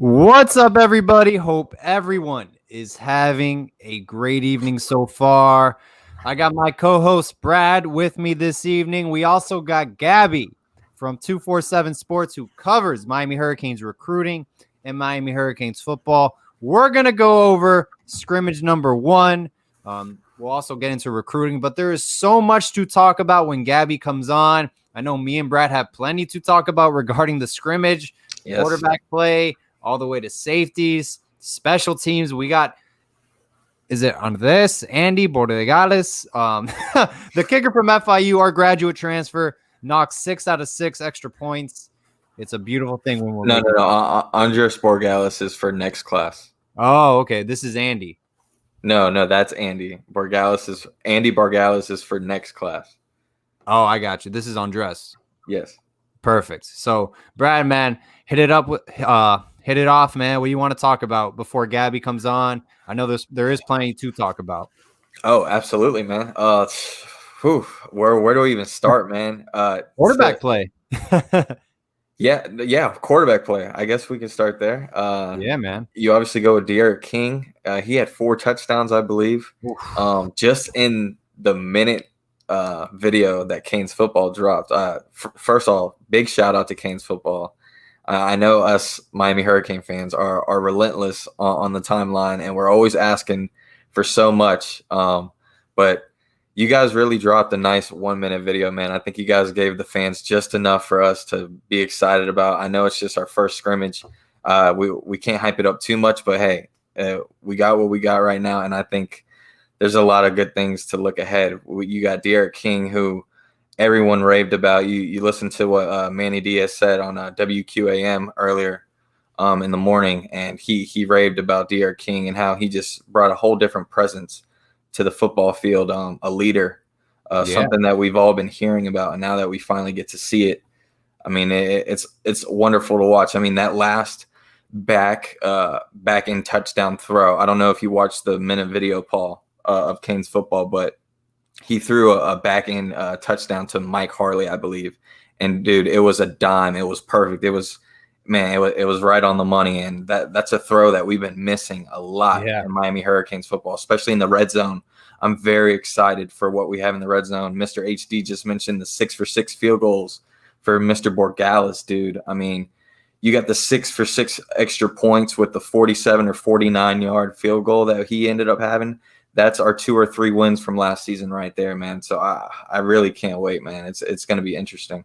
What's up, everybody? Hope everyone is having a great evening so far. I got my co-host Brad with me this evening. We also got Gaby from 247 Sports, who covers Miami Hurricanes recruiting and Miami Hurricanes football. We're going to go over scrimmage number 1. We'll also get into recruiting, but there is so much to talk about when Gaby comes on. I know me and Brad have plenty to talk about regarding the scrimmage, quarterback play, all the way to safeties, special teams. We got, is it on this? Andy Borregales, the kicker from FIU, our graduate transfer, knocks 6 out of 6 extra points. It's a beautiful thing when we're No. Andres Borregales is for next class. Oh, okay. This is Andy. No, that's Andy. Andy Borregales is for next class. Oh, I got you. This is Andres. Yes. Perfect. So, Brad, man, hit it off, man. What do you want to talk about before Gaby comes on? I know there is plenty to talk about. Oh, absolutely, man. Where do we even start, man? Quarterback play. Yeah, quarterback play. I guess we can start there. Yeah, man. You obviously go with De'Aaron King. He had 4 touchdowns, I believe. Just in the minute video that Canes football dropped. First off, big shout out to Canes football. I know us Miami Hurricane fans are relentless on the timeline, and we're always asking for so much. But you guys really dropped a nice 1-minute video, man. I think you guys gave the fans just enough for us to be excited about. I know it's just our first scrimmage. We can't hype it up too much, but hey, we got what we got right now, and I think there's a lot of good things to look ahead. You got De'Aaron King, who everyone raved about. You listened to what Manny Diaz said on WQAM earlier in the morning, and he raved about De'Aaron King and how he just brought a whole different presence to the football field, a leader, something that we've all been hearing about, and now that we finally get to see it, I mean, it's wonderful to watch. I mean, that last back in touchdown throw, I don't know if you watched the minute video, Paul, of Canes football, but he threw a back end touchdown to Mike Harley, I believe, and dude, it was a dime. It was perfect. It was right on the money, and that's a throw that we've been missing a lot in Miami Hurricanes football, especially in the red zone. I'm very excited for what we have in the red zone. Mr. HD just mentioned the 6-for-6 field goals for Mr. Borregales, dude. I mean, you got the 6-for-6 extra points with the 47 or 49-yard field goal that he ended up having. That's our 2 or 3 wins from last season right there, man. So I really can't wait, man. It's going to be interesting.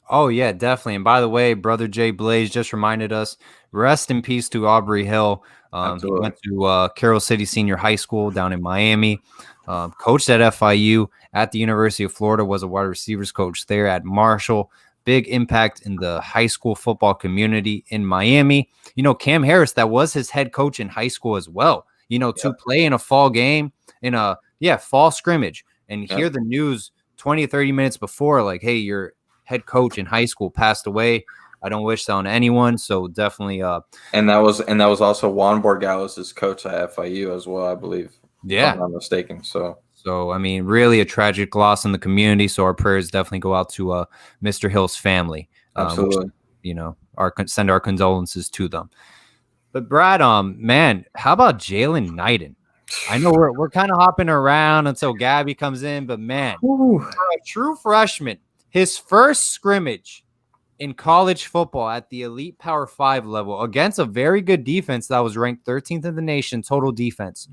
Oh, yeah, definitely. And by the way, Brother Jay Blaze just reminded us, rest in peace to Aubrey Hill. He went to Carroll City Senior High School down in Miami, coached at FIU, at the University of Florida, was a wide receivers coach there at Marshall. Big impact in the high school football community in Miami. You know, Cam Harris, that was his head coach in high school as well. You know, to play in a fall game, in a fall scrimmage, and hear the news 20 or 30 minutes before, like, hey, your head coach in high school passed away. I don't wish that on anyone. So definitely. And that was also Juan Borregales' coach at FIU as well, I believe. Yeah, if I'm not mistaken. So I mean, really a tragic loss in the community. So our prayers definitely go out to Mr. Hill's family. Absolutely. Which, send our condolences to them. But Brad, man, how about Jalen Knighton? I know we're kind of hopping around until Gaby comes in, but man, for a true freshman, his first scrimmage in college football at the elite Power 5 level against a very good defense that was ranked 13th in the nation total defense.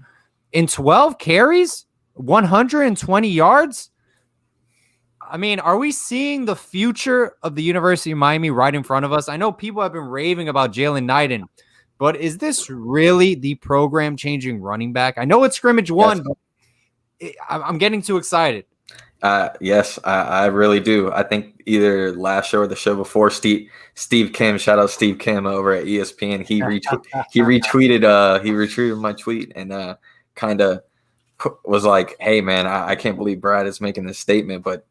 In 12 carries, 120 yards. I mean, are we seeing the future of the University of Miami right in front of us? I know people have been raving about Jalen Knighton, but is this really the program-changing running back? I know it's scrimmage 1, but I'm getting too excited. Yes, I really do. I think either last show or the show before, Steve Kim, shout out Steve Kim over at ESPN. He retweeted my tweet and kind of was like, "Hey man, I can't believe Brad is making this statement, but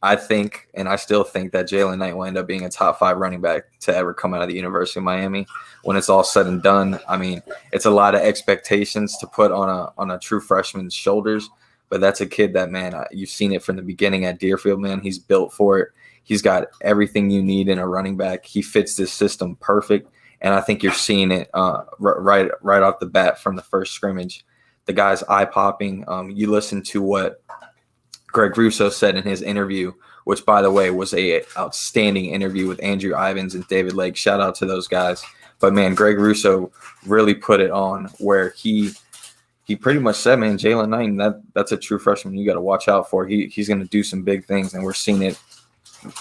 I think, and I still think, that Jalen Knight will end up being a top 5 running back to ever come out of the University of Miami when it's all said and done. I mean, it's a lot of expectations to put on a true freshman's shoulders, but that's a kid that, man, you've seen it from the beginning at Deerfield, man. He's built for it. He's got everything you need in a running back. He fits this system perfect. And I think you're seeing it right off the bat from the first scrimmage. The guy's eye-popping. You listen to what Greg Russo said in his interview, which, by the way, was a outstanding interview with Andrew Ivins and David Lake. Shout out to those guys. But, man, Greg Russo really put it on where he pretty much said, man, Jalen Knighton, that's a true freshman you got to watch out for. He's going to do some big things, and we're seeing it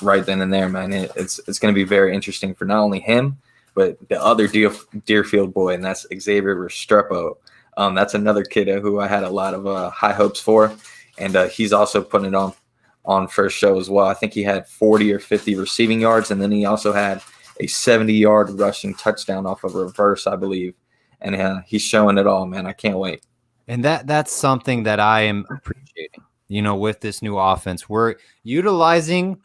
right then and there, man. It's going to be very interesting for not only him, but the other Deerfield boy, and that's Xavier Restrepo. That's another kid who I had a lot of high hopes for, and he's also putting it on first show as well. I think he had 40 or 50 receiving yards, and then he also had a 70-yard rushing touchdown off of a reverse, I believe. And he's showing it all, man. I can't wait. And that's something that I am appreciating, with this new offense. We're utilizing,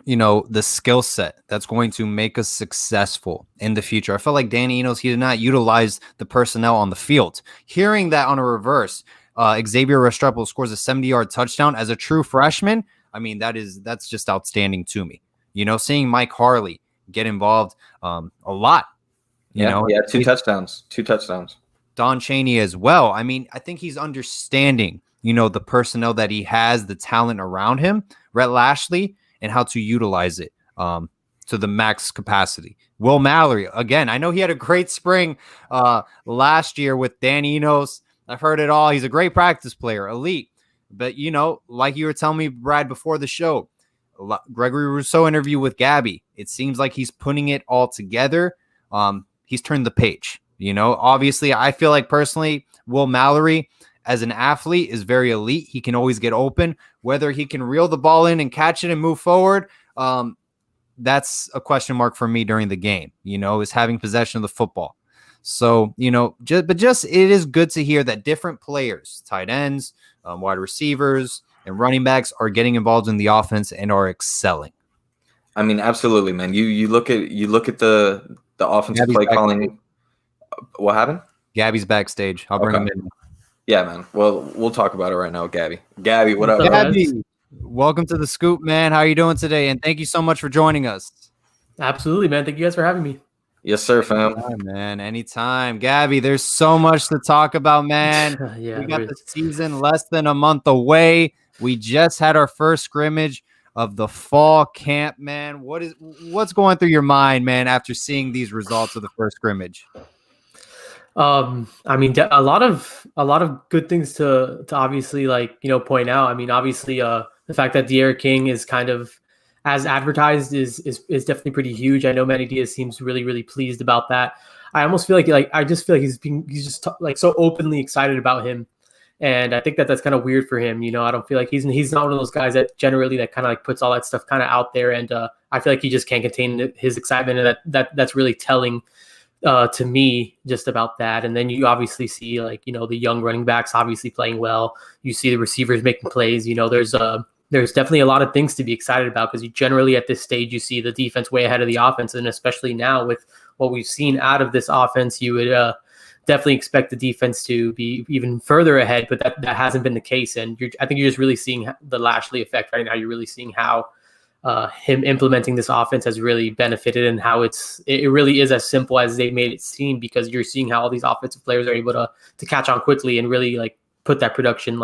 the skill set that's going to make us successful in the future. I felt like Danny Enos, he did not utilize the personnel on the field. Hearing that on a reverse, Xavier Restrepo scores a 70-yard touchdown as a true freshman. I mean, that's just outstanding to me. Seeing Mike Harley get involved a lot. Yeah, two touchdowns. Don Chaney as well. I mean, I think he's understanding, the personnel that he has, the talent around him, Rhett Lashley, and how to utilize it to the max capacity. Will Mallory, again, I know he had a great spring last year with Dan Enos. I've heard it all. He's a great practice player, elite. But, like you were telling me, Brad, before the show, Gregory Rousseau interview with Gaby, it seems like he's putting it all together. He's turned the page. Obviously, I feel like personally, Will Mallory as an athlete is very elite. He can always get open. Whether he can reel the ball in and catch it and move forward, that's a question mark for me during the game, is having possession of the football. So, it is good to hear that different players, tight ends, wide receivers, and running backs are getting involved in the offense and are excelling. I mean, absolutely, man. You look at the offensive Gaby's play calling. backstage. What happened? Gaby's backstage. I'll bring him in. Yeah, man. Well, we'll talk about it right now, Gaby. Gaby, what up? Gaby, welcome to the Scoop, man. How are you doing today? And thank you so much for joining us. Absolutely, man. Thank you guys for having me. Yes, sir, fam. Yeah, man, anytime. Gaby, there's so much to talk about, man. Yeah, we got the season less than a month away. We just had our first scrimmage of the fall camp, man. What's going through your mind, man, after seeing these results of the first scrimmage? I mean, a lot of good things to obviously point out. I mean, obviously, the fact that De'Aaron King is kind of as advertised is definitely pretty huge. I know Manny Diaz seems really, really pleased about that. I almost feel like I just feel like he's just so openly excited about him, and I think that's kind of weird for him. I don't feel like he's not one of those guys that generally that kind of puts all that stuff kind of out there, and I feel like he just can't contain his excitement, and that's really telling. To me, just about that. And then you obviously see the young running backs obviously playing well. You see the receivers making plays. There's definitely a lot of things to be excited about, because you generally at this stage you see the defense way ahead of the offense, and especially now with what we've seen out of this offense, you would definitely expect the defense to be even further ahead, but that hasn't been the case. And I think you're just really seeing the Lashley effect right now. You're really seeing how him implementing this offense has really benefited, and how it really is as simple as they made it seem, because you're seeing how all these offensive players are able to catch on quickly and really put that production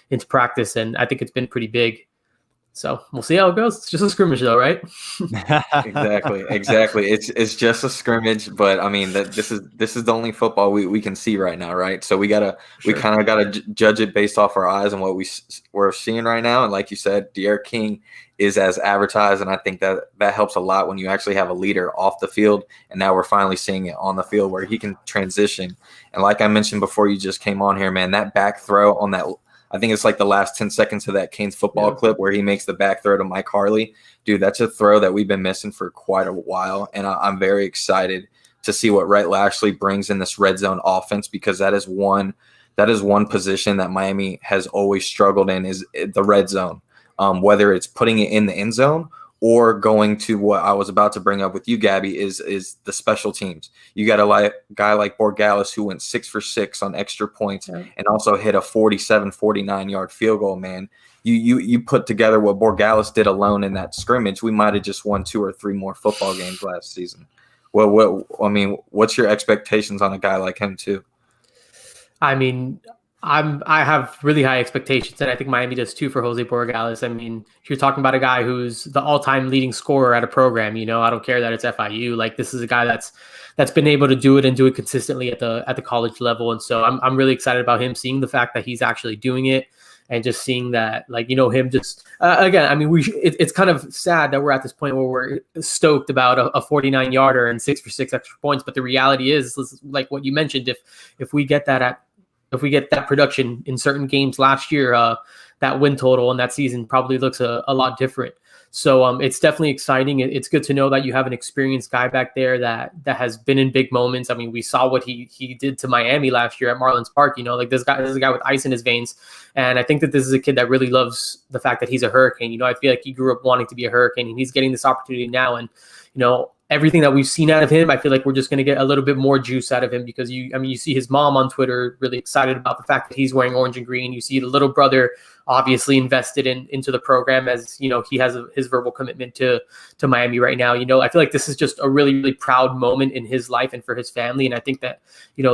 into practice. And I think it's been pretty big. So we'll see how it goes. It's just a scrimmage though, right? Exactly. It's just a scrimmage, but I mean this is the only football we can see right now, right? So we kind of gotta judge it based off our eyes and what we're seeing right now. And like you said, De'Aaron King is as advertised, and I think that helps a lot when you actually have a leader off the field, and now we're finally seeing it on the field where he can transition. And like I mentioned before you just came on here, man, that back throw on that, I think it's the last 10 seconds of that Canes football clip where he makes the back throw to Mike Harley. Dude, that's a throw that we've been missing for quite a while, and I'm very excited to see what Rhett Lashley brings in this red zone offense, because that is one position that Miami has always struggled in, is the red zone. Whether it's putting it in the end zone or going to what I was about to bring up with you, Gaby, is the special teams. You got a guy like Borgalis who went 6 for 6 on extra points and also hit a 47, 49-yard field goal, man. You put together what Borgalis did alone in that scrimmage, we might have just won 2 or 3 more football games last season. what's your expectations on a guy like him too? I mean, I have really high expectations, and I think Miami does too for Jose Borregales. I mean, you're talking about a guy who's the all-time leading scorer at a program. I don't care that it's FIU. Like, this is a guy that's been able to do it and do it consistently at the college level, and so I'm really excited about him, seeing the fact that he's actually doing it, and just seeing that, like, him just again. I mean, it's kind of sad that we're at this point where we're stoked about a 49-yarder and 6 for 6 extra points, but the reality is like what you mentioned. If we get that production in certain games last year, that win total in that season probably looks a lot different. So it's definitely exciting. It's good to know that you have an experienced guy back there that has been in big moments. I mean, we saw what he did to Miami last year at Marlins Park. Like, this is a guy with ice in his veins. And I think that this is a kid that really loves the fact that he's a Hurricane. I feel like he grew up wanting to be a Hurricane, and he's getting this opportunity now. And, everything that we've seen out of him, I feel like we're just going to get a little bit more juice out of him, because you see his mom on Twitter really excited about the fact that he's wearing orange and green. You see the little brother obviously invested into the program, as he has his verbal commitment to Miami right now. I feel like this is just a really, really proud moment in his life and for his family. And I think that,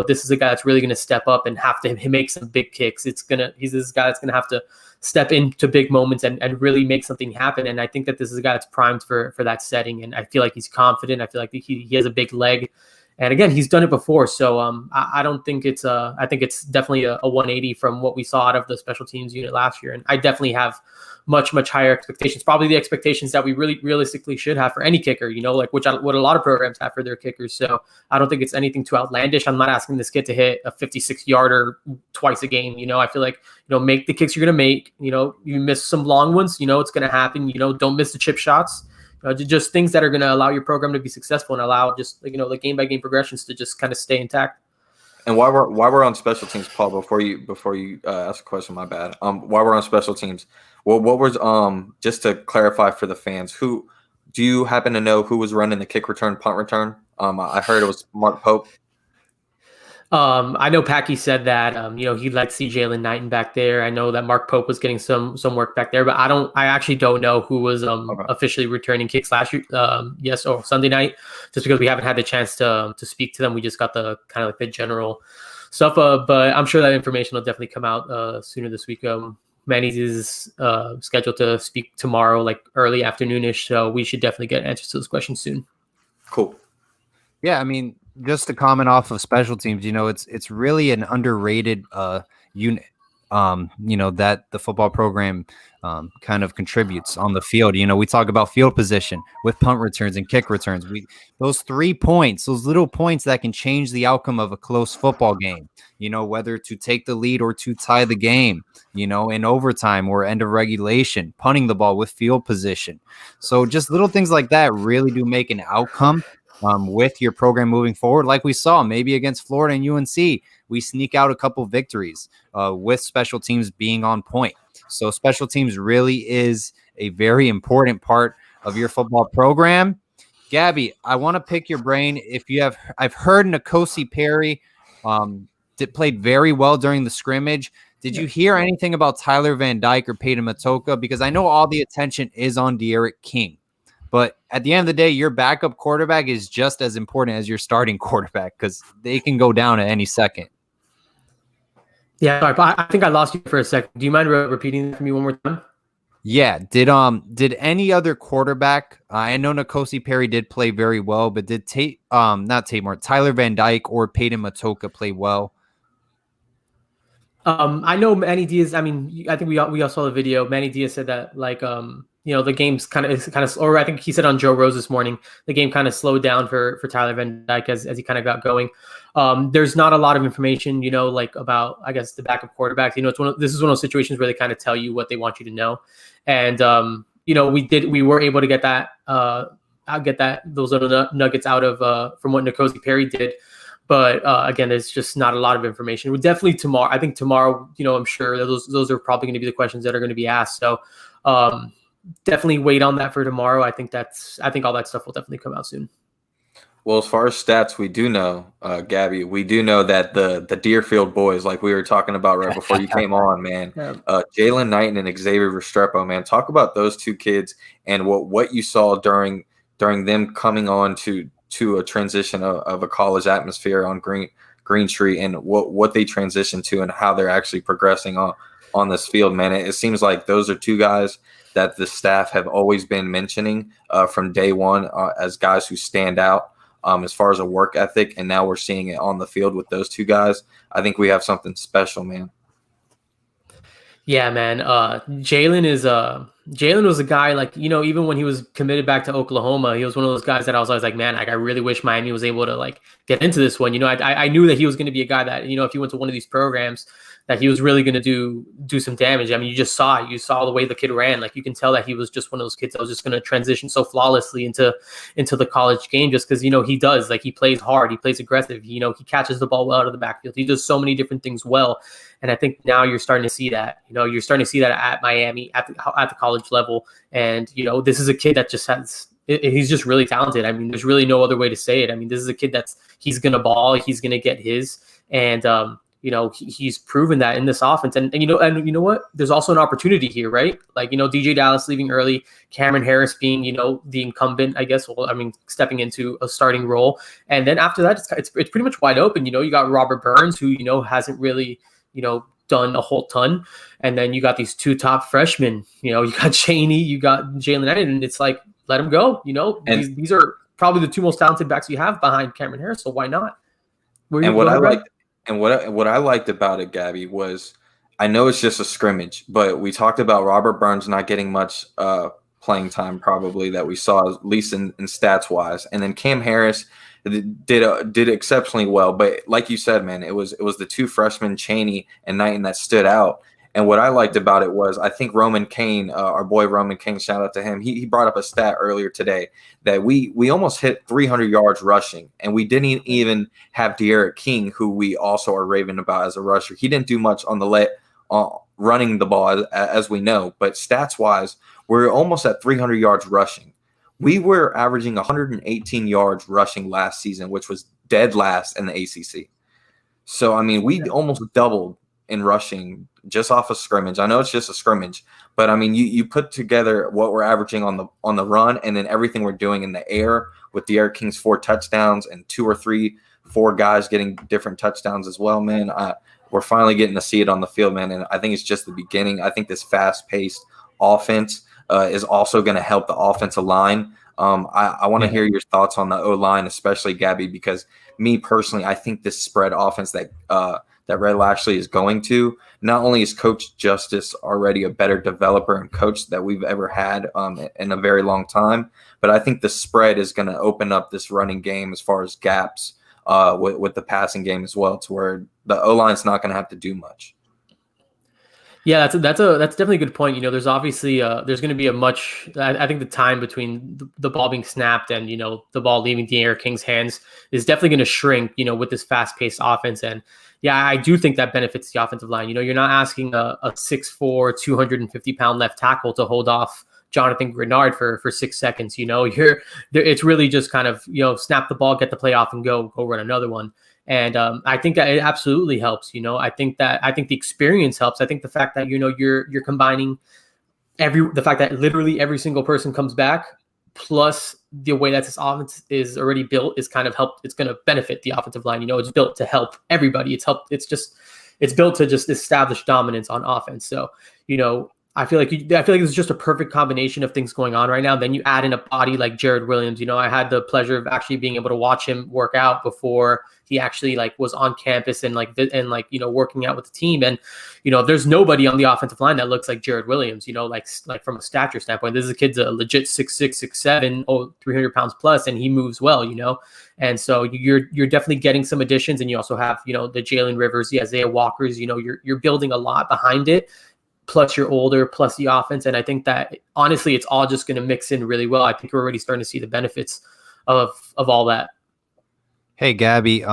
this is a guy that's really going to step up and have to make some big kicks. He's this guy that's going to have to step into big moments and really make something happen. And I think that this is a guy that's primed for that setting. And I feel like he's confident. I feel like he has a big leg. And again, he's done it before. So I don't think I think it's definitely a 180 from what we saw out of the special teams unit last year. And I definitely have much, much higher expectations, probably the expectations that we really realistically should have for any kicker, like what a lot of programs have for their kickers. So I don't think it's anything too outlandish. I'm not asking this kid to hit a 56-yarder twice a game. I feel like, make the kicks you're going to make. You miss some long ones, it's going to happen. Don't miss the chip shots. Just things that are going to allow your program to be successful and allow just, the game by game progressions to just kind of stay intact. And while we're on special teams, Paul, before you ask a question, my bad. While we're on special teams, what was just to clarify for the fans, who do you happen to know who was running the kick return, punt return? I heard it was Mark Pope. I know Packy said that he'd like to see Jalen Knighton back there. I know that Mark Pope was getting some work back there, but I actually don't know who was officially returning kicks last year. Sunday night, just because we haven't had the chance to speak to them. We just got the kind of like the general stuff. But I'm sure that information will definitely come out sooner this week. Manny is scheduled to speak tomorrow, like early afternoonish. So we should definitely get answers to those questions soon. Cool. Yeah, I mean, just to comment off of special teams, it's really an underrated unit, that the football program kind of contributes on the field. We talk about field position with punt returns and kick returns. Those 3 points, those little points that can change the outcome of a close football game, whether to take the lead or to tie the game, in overtime or end of regulation, punting the ball with field position. So just little things like that really do make an outcome with your program moving forward. Like we saw maybe against Florida and UNC, we sneak out a couple victories with special teams being on point. So special teams really is a very important part of your football program. Gaby, I want to pick your brain. I've heard N'Kosi Perry played very well during the scrimmage. Did you hear anything about Tyler Van Dyke or Peyton Matoka? Because I know all the attention is on De'Aaron King. But at the end of the day, your backup quarterback is just as important as your starting quarterback, because they can go down at any second. Yeah, sorry, I think I lost you for a second. Do you mind repeating that for me one more time? Yeah. Did any other quarterback? I know N'Kosi Perry did play very well, but did Tyler Van Dyke or Peyton Matoka play well? I know Manny Diaz. I mean, I think we all saw the video. Manny Diaz said that the game's kind of, or I think he said on Joe Rose this morning, the game kind of slowed down for Tyler Van Dyke as he kind of got going. There's not a lot of information, about, I guess, the backup quarterbacks. This is one of those situations where they kind of tell you what they want you to know. And, we were able to get that, those little nuggets out of, from what N'Kosi Perry did. But again, there's just not a lot of information. Definitely tomorrow. I think tomorrow, I'm sure those are probably going to be the questions that are going to be asked. So definitely wait on that for tomorrow. I think all that stuff will definitely come out soon. Well, as far as stats, we do know, Gaby, we do know that the Deerfield boys, like we were talking about right before you came on, man, Jalen Knighton and Xavier Restrepo, man, talk about those two kids and what you saw during them coming on to to a transition of a college atmosphere on Green Street and what they transition to and how they're actually progressing on this field, man. It seems like those are two guys that the staff have always been mentioning from day one as guys who stand out as far as a work ethic, and now we're seeing it on the field with those two guys. I think we have something special, man. Yeah, man. Jalen was a guy, like, even when he was committed back to Oklahoma, he was one of those guys that I was always like, man, like, I really wish Miami was able to like get into this one. I knew that he was going to be a guy that, if he went to one of these programs, that he was really going to do some damage. I mean, you saw the way the kid ran. Like, you can tell that he was just one of those kids that was just going to transition so flawlessly into the college game, just because, he does, like, he plays hard, he plays aggressive, he catches the ball well out of the backfield. He does so many different things well. And I think now you're starting to see that, you're starting to see that at Miami at the college level. And, this is a kid that just he's just really talented. I mean, there's really no other way to say it. I mean, this is a kid he's going to ball, he's going to get his, and, he's proven that in this offense. And you know what? There's also an opportunity here, right? Like, DJ Dallas leaving early, Cameron Harris being, the incumbent, I guess. Well, I mean, stepping into a starting role. And then after that, it's pretty much wide open. You got Robert Burns, who, hasn't really, done a whole ton. And then you got these two top freshmen, you got Chaney, you got Jalen Knight, and it's like, let him go. And these are probably the two most talented backs you have behind Cameron Harris. So why not? What I liked about it, Gabby, was I know it's just a scrimmage, but we talked about Robert Burns not getting much playing time probably that we saw, at least in stats wise. And then Cam Harris did exceptionally well. But like you said, man, it was the two freshmen, Chaney and Knighton, that stood out. And what I liked about it was I think Roman Kane, our boy Roman Kane, shout out to him. He brought up a stat earlier today that we almost hit 300 yards rushing, and we didn't even have De'Aaron King, who we also are raving about as a rusher. He didn't do much on the running the ball, as we know, but stats-wise, we're almost at 300 yards rushing. We were averaging 118 yards rushing last season, which was dead last in the ACC. So, I mean, we almost doubled in rushing just off a scrimmage. I know it's just a scrimmage, but I mean, you put together what we're averaging on the run, and then everything we're doing in the air with De'Aaron King's 4 touchdowns and 2 or 3, 4 guys getting different touchdowns as well, man. We're finally getting to see it on the field, man, and I think it's just the beginning. I think this fast-paced offense is also going to help the offensive line. I want to hear your thoughts on the O-line, especially Gabby, because me personally, I think this spread offense that Red Lashley is going to, not only is Coach Justice already a better developer and coach that we've ever had in a very long time, but I think the spread is going to open up this running game as far as gaps with the passing game as well, to where the O-line's not going to have to do much. Yeah, that's definitely a good point. There's obviously there's going to be I think the time between the ball being snapped and the ball leaving De'Aaron King's hands is definitely going to shrink. With this fast-paced offense, and yeah, I do think that benefits the offensive line. You're not asking a 6'4", 250-pound left tackle to hold off Jonathan Grenard for 6 seconds. It's really just kind of snap the ball, get the play off, and go run another one. And I think that it absolutely helps. I think the experience helps. I think the fact that you're combining the fact that literally every single person comes back, plus the way that this offense is already built is kind of it's going to benefit the offensive line. It's built to help everybody. It's built to just establish dominance on offense. So I feel like it's just a perfect combination of things going on right now. Then you add in a body like Jared Williams. I had the pleasure of actually being able to watch him work out before he actually was on campus and working out with the team. And there's nobody on the offensive line that looks like Jared Williams. Like from a stature standpoint, this is a kid's a legit 6'6", 6'7", 300 pounds plus, and he moves well. And so you're definitely getting some additions, and you also have the Jalen Rivers, the Isaiah Walkers. You're building a lot behind it. Plus you're older, plus the offense. And I think that honestly, it's all just going to mix in really well. I think we're already starting to see the benefits of all that. Hey, Gabby,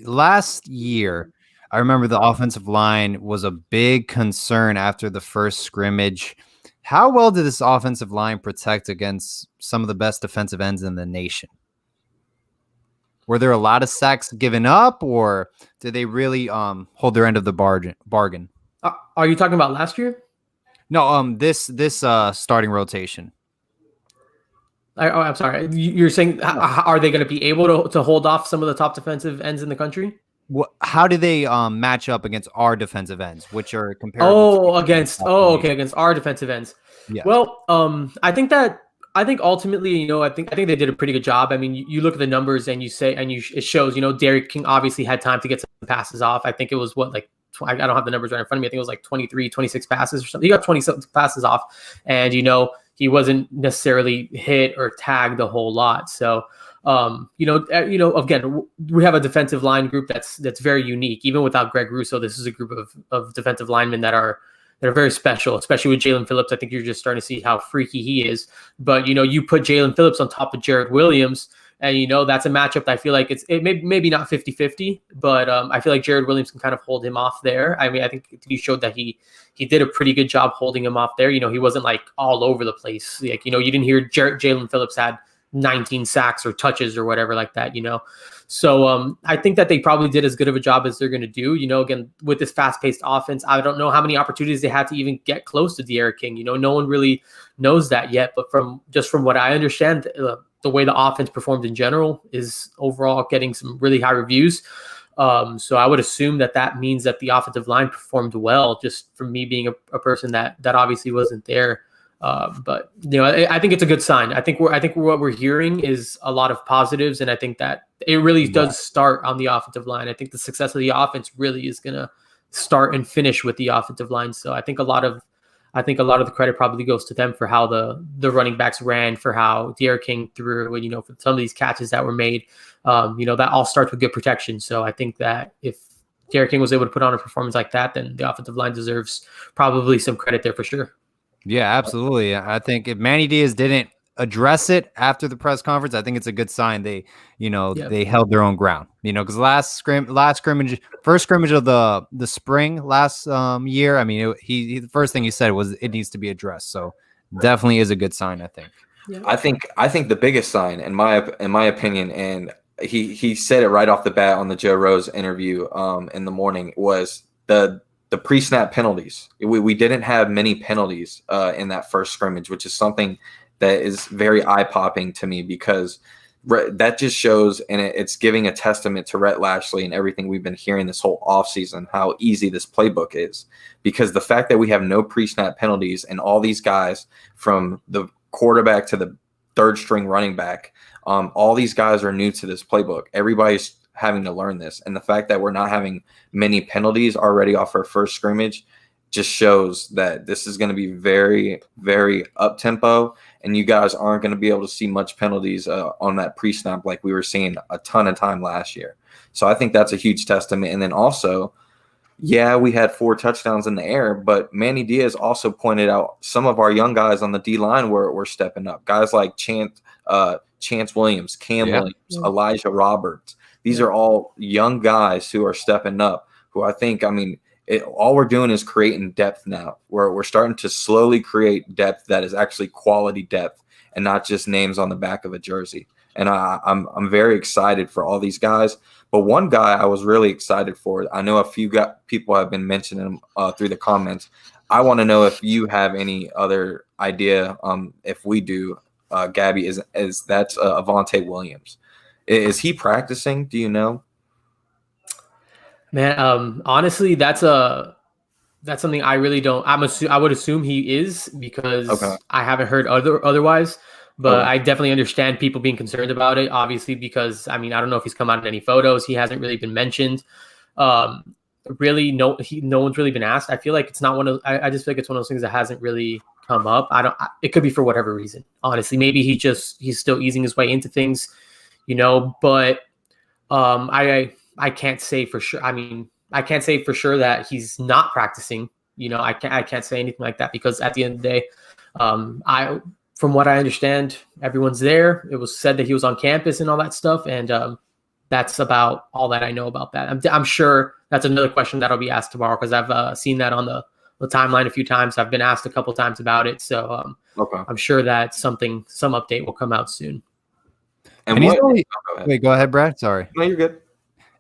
last year, I remember the offensive line was a big concern after the first scrimmage. How well did this offensive line protect against some of the best defensive ends in the nation? Were there a lot of sacks given up, or did they really hold their end of the bargain? Are you talking about last year? No, this starting rotation. I'm sorry. You're saying, are they going to be able to hold off some of the top defensive ends in the country? How do they match up against our defensive ends, which are comparable? Against our defensive ends. Yeah. Well, I think ultimately, I think they did a pretty good job. I mean, you look at the numbers and it shows, Derek King obviously had time to get some passes off. I think it was I don't have the numbers right in front of me. I think it was like 23, 26 passes or something. He got 27 passes off, and he wasn't necessarily hit or tagged a whole lot. So, again, we have a defensive line group that's very unique. Even without Greg Russo, this is a group of defensive linemen that are very special, especially with Jalen Phillips. I think you're just starting to see how freaky he is. But, you put Jalen Phillips on top of Jared Williams, and, that's a matchup that I feel like it maybe not 50-50, but I feel like Jared Williams can kind of hold him off there. I mean, I think he showed that he did a pretty good job holding him off there. He wasn't like all over the place. Like, you didn't hear Jalen Phillips had 19 sacks or touches or whatever like that, So I think that they probably did as good of a job as they're going to do. Again, with this fast-paced offense, I don't know how many opportunities they had to even get close to De'Ara King. No one really knows that yet. But from what I understand, the way the offense performed in general is overall getting some really high reviews. So I would assume that means that the offensive line performed well, just from me being a person that obviously wasn't there. But I think it's a good sign. I think what we're hearing is a lot of positives, and I think that it really does start on the offensive line. I think the success of the offense really is going to start and finish with the offensive line. So I think a lot of the credit probably goes to them for how the running backs ran, for how De'Ara King threw, and for some of these catches that were made. That all starts with good protection. So I think that if De'Ara King was able to put on a performance like that, then the offensive line deserves probably some credit there for sure. Yeah, absolutely. I think if Manny Diaz didn't address it after the press conference, I think it's a good sign they held their own ground. Because first scrimmage of the spring last year, I mean, the first thing he said was it needs to be addressed. So definitely is a good sign, I think. Yeah. I think the biggest sign, in my opinion, and he said it right off the bat on the Joe Rose interview in the morning, was the pre-snap penalties. We didn't have many penalties in that first scrimmage, which is something that is very eye-popping to me, because that just shows, and it's giving a testament to Rhett Lashley and everything we've been hearing this whole offseason, how easy this playbook is. Because the fact that we have no pre-snap penalties, and all these guys from the quarterback to the third-string running back, all these guys are new to this playbook. Everybody's having to learn this, and the fact that we're not having many penalties already off our first scrimmage just shows that this is going to be very, very up tempo, and you guys aren't going to be able to see much penalties on that pre-snap like we were seeing a ton of time last year. So I think that's a huge testament. And then also, we had 4 touchdowns in the air, but Manny Diaz also pointed out some of our young guys on the D-line were stepping up. Guys like Chance Williams, Cam Williams, Elijah Roberts. These are all young guys who are stepping up, who I think, all we're doing is creating depth now. We're starting to slowly create depth that is actually quality depth, and not just names on the back of a jersey. And I'm very excited for all these guys. But one guy I was really excited for, I know a few people have been mentioning him through the comments. I want to know if you have any other idea. If we do, Gaby, is that's Avonte Williams. Is he practicing? Do you know? Man, honestly, that's something I really don't. I would assume he is, because I haven't heard otherwise. But I definitely understand people being concerned about it. Obviously, because I don't know if he's come out in any photos. He hasn't really been mentioned. Really, no one's really been asked. I feel like it's not one of. I just feel like it's one of those things that hasn't really come up. It could be for whatever reason. Honestly, maybe he's still easing his way into things. But I can't say for sure. I can't say for sure that he's not practicing. I can't say anything like that, because at the end of the day, from what I understand, everyone's there. It was said that he was on campus and all that stuff, and that's about all that I know about that. I'm sure that's another question that'll be asked tomorrow, because I've seen that on the timeline a few times. I've been asked a couple times about it, so I'm sure that some update will come out soon. And he's wait, go ahead, Brad. Sorry. No, you're good.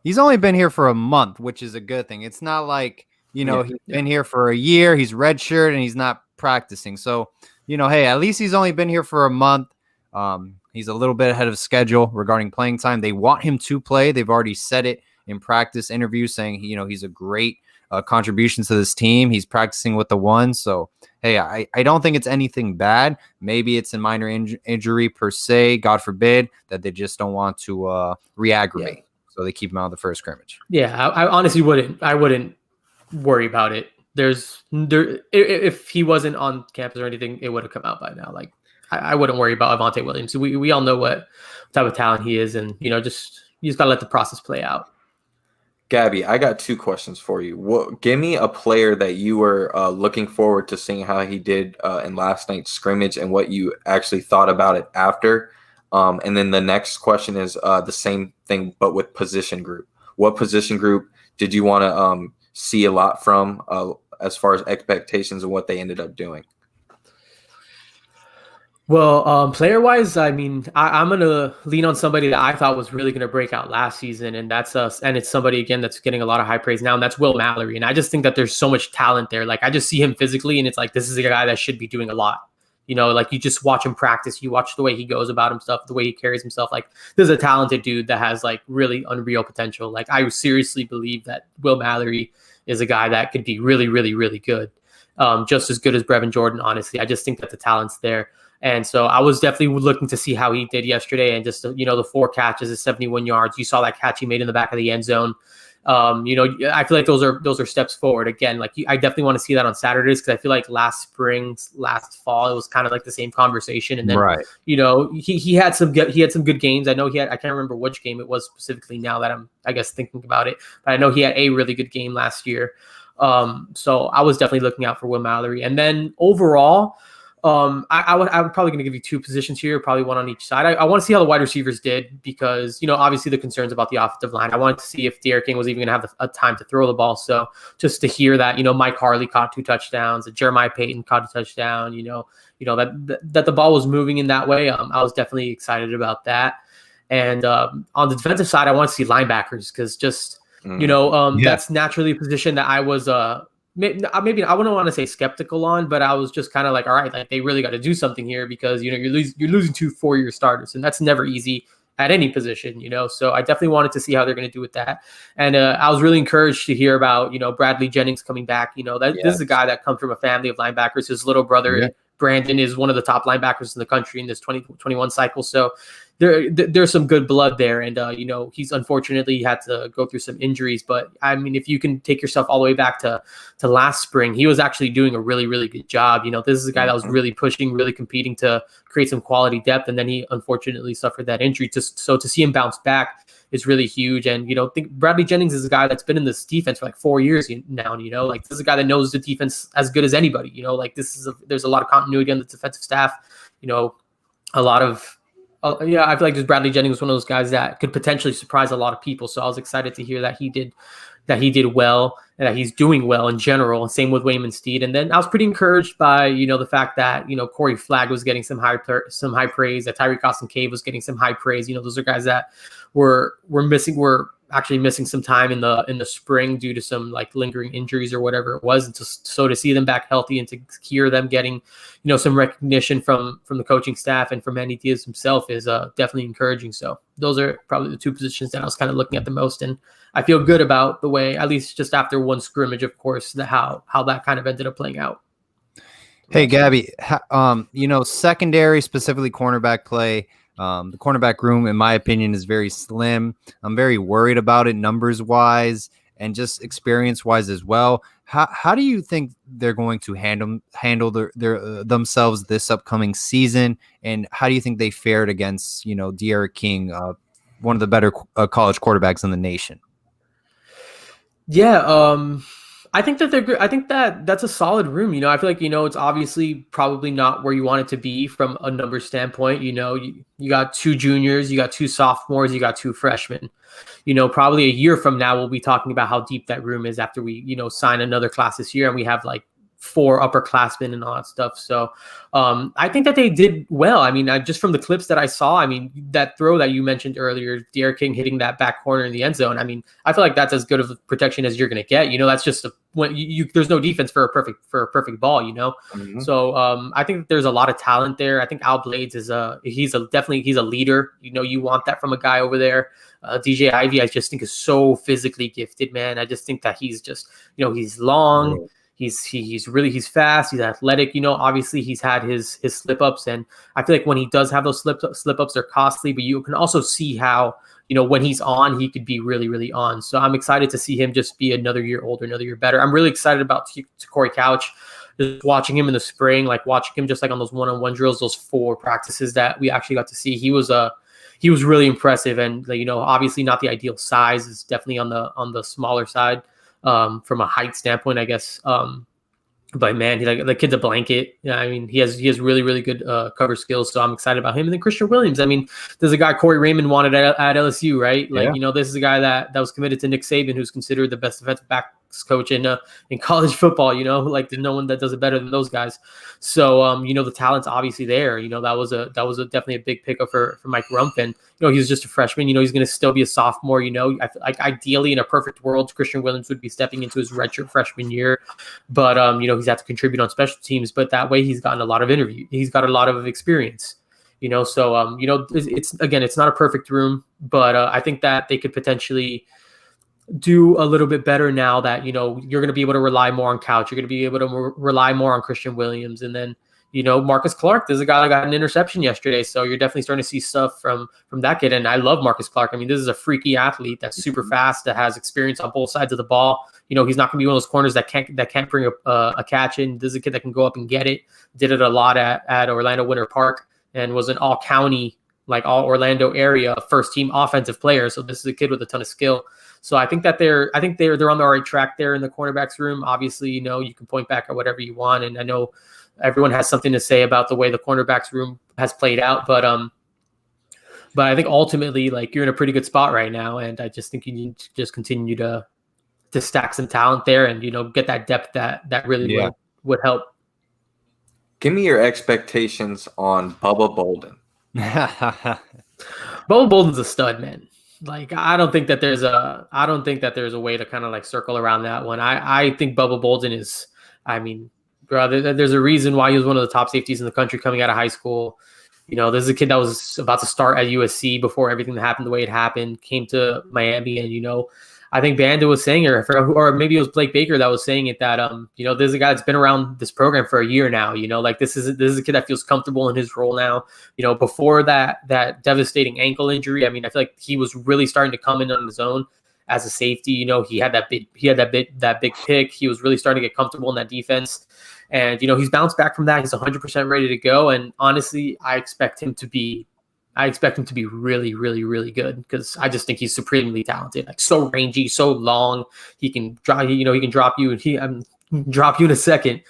He's only been here for a month, which is a good thing. It's not like, he's been here for a year, he's redshirt, and he's not practicing. So, hey, at least he's only been here for a month. He's a little bit ahead of schedule regarding playing time. They want him to play. They've already said it in practice interviews, saying he's a great contribution to this team. He's practicing with the one. So, hey, I don't think it's anything bad. Maybe it's a minor injury per se, God forbid, that they just don't want to re-aggravate. Yeah. So they keep him out of the first scrimmage. Yeah, I honestly wouldn't. I wouldn't worry about it. If he wasn't on campus or anything, it would have come out by now. Like, I wouldn't worry about Avonte Williams. We all know what type of talent he is, and you just got to let the process play out. Gaby, I got 2 questions for you. Give me a player that you were looking forward to seeing how he did in last night's scrimmage and what you actually thought about it after. And then the next question is the same thing, but with position group. What position group did you want to see a lot from as far as expectations and what they ended up doing? Well, player-wise, I mean, I'm going to lean on somebody that I thought was really going to break out last season, and that's us. And it's somebody, again, that's getting a lot of high praise now, and that's Will Mallory. And I just think that there's so much talent there. Like, I just see him physically, and it's like, this is a guy that should be doing a lot. Like, you just watch him practice. You watch the way he goes about himself, the way he carries himself. Like, this is a talented dude that has, like, really unreal potential. Like, I seriously believe that Will Mallory is a guy that could be really, really, really good. Just as good as Brevin Jordan, honestly. I just think that the talent's there. And so I was definitely looking to see how he did yesterday, and just, the 4 catches at 71 yards. You saw that catch he made in the back of the end zone. I feel like those are steps forward. Again, like, I definitely want to see that on Saturdays, because I feel like last fall, it was kind of like the same conversation. And then, right. He had some good games. I know I can't remember which game it was specifically now that I'm, I guess, thinking about it, but I know he had a really good game last year. So I was definitely looking out for Will Mallory. And then overall, I'm probably going to give you 2 positions here, probably one on each side. I want to see how the wide receivers did, because, obviously the concerns about the offensive line. I wanted to see if D'Eriq King was even going to have a time to throw the ball. So just to hear that, Mike Harley caught 2 touchdowns, that Jeremiah Payton caught a touchdown, that the ball was moving in that way. I was definitely excited about that. And on the defensive side, I want to see linebackers, because just, that's naturally a position that I was maybe I wouldn't want to say skeptical on, but I was just kind of like, all right, like, they really got to do something here, because you're losing 2 4-year starters, and that's never easy at any position, So I definitely wanted to see how they're going to do with that. And I was really encouraged to hear about Bradley Jennings coming back. This is a guy that comes from a family of linebackers. His little brother Brandon is one of the top linebackers in the country in this 2021 cycle. So there's some good blood there. And, he's unfortunately had to go through some injuries. But, I mean, if you can take yourself all the way back to last spring, he was actually doing a really, really good job. This is a guy that was really pushing, really competing to create some quality depth. And then he unfortunately suffered that injury. So to see him bounce back is really huge. And, think Bradley Jennings is a guy that's been in this defense for like 4 years now. Like, this is a guy that knows the defense as good as anybody. There's a lot of continuity on the defensive staff. A lot of, I feel like this Bradley Jennings was one of those guys that could potentially surprise a lot of people. So I was excited to hear that he did well, and that he's doing well in general. And same with Wayman Steed. And then I was pretty encouraged by, the fact that, Corey Flagg was getting some high praise, that Tyreek Austin-Cave was getting some high praise. Those are guys that were actually missing some time in the spring due to some like lingering injuries or whatever it was. And so to see them back healthy, and to hear them getting, some recognition from the coaching staff and from Manny Diaz himself is definitely encouraging. So those are probably the 2 positions that I was kind of looking at the most. And I feel good about the way, at least just after one scrimmage, of course, how that kind of ended up playing out. Hey, Gaby, secondary, specifically cornerback play, the cornerback room, in my opinion, is very slim. I'm very worried about it numbers-wise and just experience-wise as well. How do you think they're going to handle their themselves this upcoming season? And how do you think they fared against, D'Eriq King, one of the better college quarterbacks in the nation? Yeah, I think that they're good. I think that that's a solid room. I feel like, it's obviously probably not where you want it to be from a number standpoint. You got 2 juniors, you got 2 sophomores, you got 2 freshmen. Probably a year from now, we'll be talking about how deep that room is after we, sign another class this year, and we have like for upperclassmen and all that stuff. So I think that they did well. I mean, just from the clips that I saw, I mean, that throw that you mentioned earlier, D'Eriq King hitting that back corner in the end zone. I mean, I feel like that's as good of protection as you're going to get. That's just when there's no defense for a perfect ball. Mm-hmm. So I think that there's a lot of talent there. I think Al Blades is he's a leader. You want that from a guy over there. DJ Ivy, I just think is so physically gifted, man. I just think that he's just, he's long. Yeah. He's fast. He's athletic. Obviously he's had his slip ups, and I feel like when he does have those slip ups, they're costly. But you can also see how when he's on, he could be really, really on. So I'm excited to see him just be another year older, another year better. I'm really excited about Corey Couch. Just watching him in the spring, like watching him just like on those one-on-one drills, those 4 practices that we actually got to see. He was really impressive, and obviously not the ideal size. Is definitely on the smaller side. From a height standpoint, I guess. But man, the kid's a blanket. Yeah, I mean, he has really, really good cover skills. So I'm excited about him. And then Christian Williams. I mean, there's a guy Corey Raymond wanted at LSU, right? Like, this is a guy that was committed to Nick Saban, who's considered the best defensive backs coach in college football. Like there's no one that does it better than those guys. So the talent's obviously there. That was definitely a big pickup for Mike Rumpf. He was just a freshman. He's going to still be a sophomore. I feel like ideally in a perfect world, Christian Williams would be stepping into his redshirt freshman year, but he's had to contribute on special teams. But that way, he's gotten a lot of he's got a lot of experience. So it's not a perfect room, but I think that they could potentially do a little bit better now that you're going to be able to rely more on Couch. You're going to be able to rely more on Christian Williams, and then Marcus Clark. There's a guy that got an interception yesterday, so you're definitely starting to see stuff from that kid. And I love Marcus Clark. I mean, this is a freaky athlete that's super fast, that has experience on both sides of the ball. He's not going to be one of those corners that can't bring a catch in. This is a kid that can go up and get it. Did it a lot at Orlando Winter Park, and was an all county, like all Orlando area first team offensive player. So this is a kid with a ton of skill. So I think that they're on the right track there in the cornerbacks room. Obviously, you can point back at whatever you want, and I know everyone has something to say about the way the cornerbacks room has played out, but I think ultimately, like, you're in a pretty good spot right now, and I just think you need to just continue to stack some talent there, and get that depth that really would help. Give me your expectations on Bubba Bolden. Bubba Bolden's a stud, man. Like, I don't think that there's a way to kind of like circle around that one. I think Bubba Bolden is, I mean, bro, there's a reason why he was one of the top safeties in the country coming out of high school. This is a kid that was about to start at USC before everything that happened the way it happened, came to Miami, and I think Banda was saying it, or maybe it was Blake Baker that was saying it, that there's a guy that's been around this program for a year now. Like, this is a kid that feels comfortable in his role now. Before that devastating ankle injury, I mean, I feel like he was really starting to come in on his own as a safety. He had that big pick. He was really starting to get comfortable in that defense. And, he's bounced back from that. He's 100% ready to go. And honestly, I expect him to be really, really, really good, because I just think he's supremely talented. Like, so rangy, so long. He can drop, he can drop you, and drop you in a second.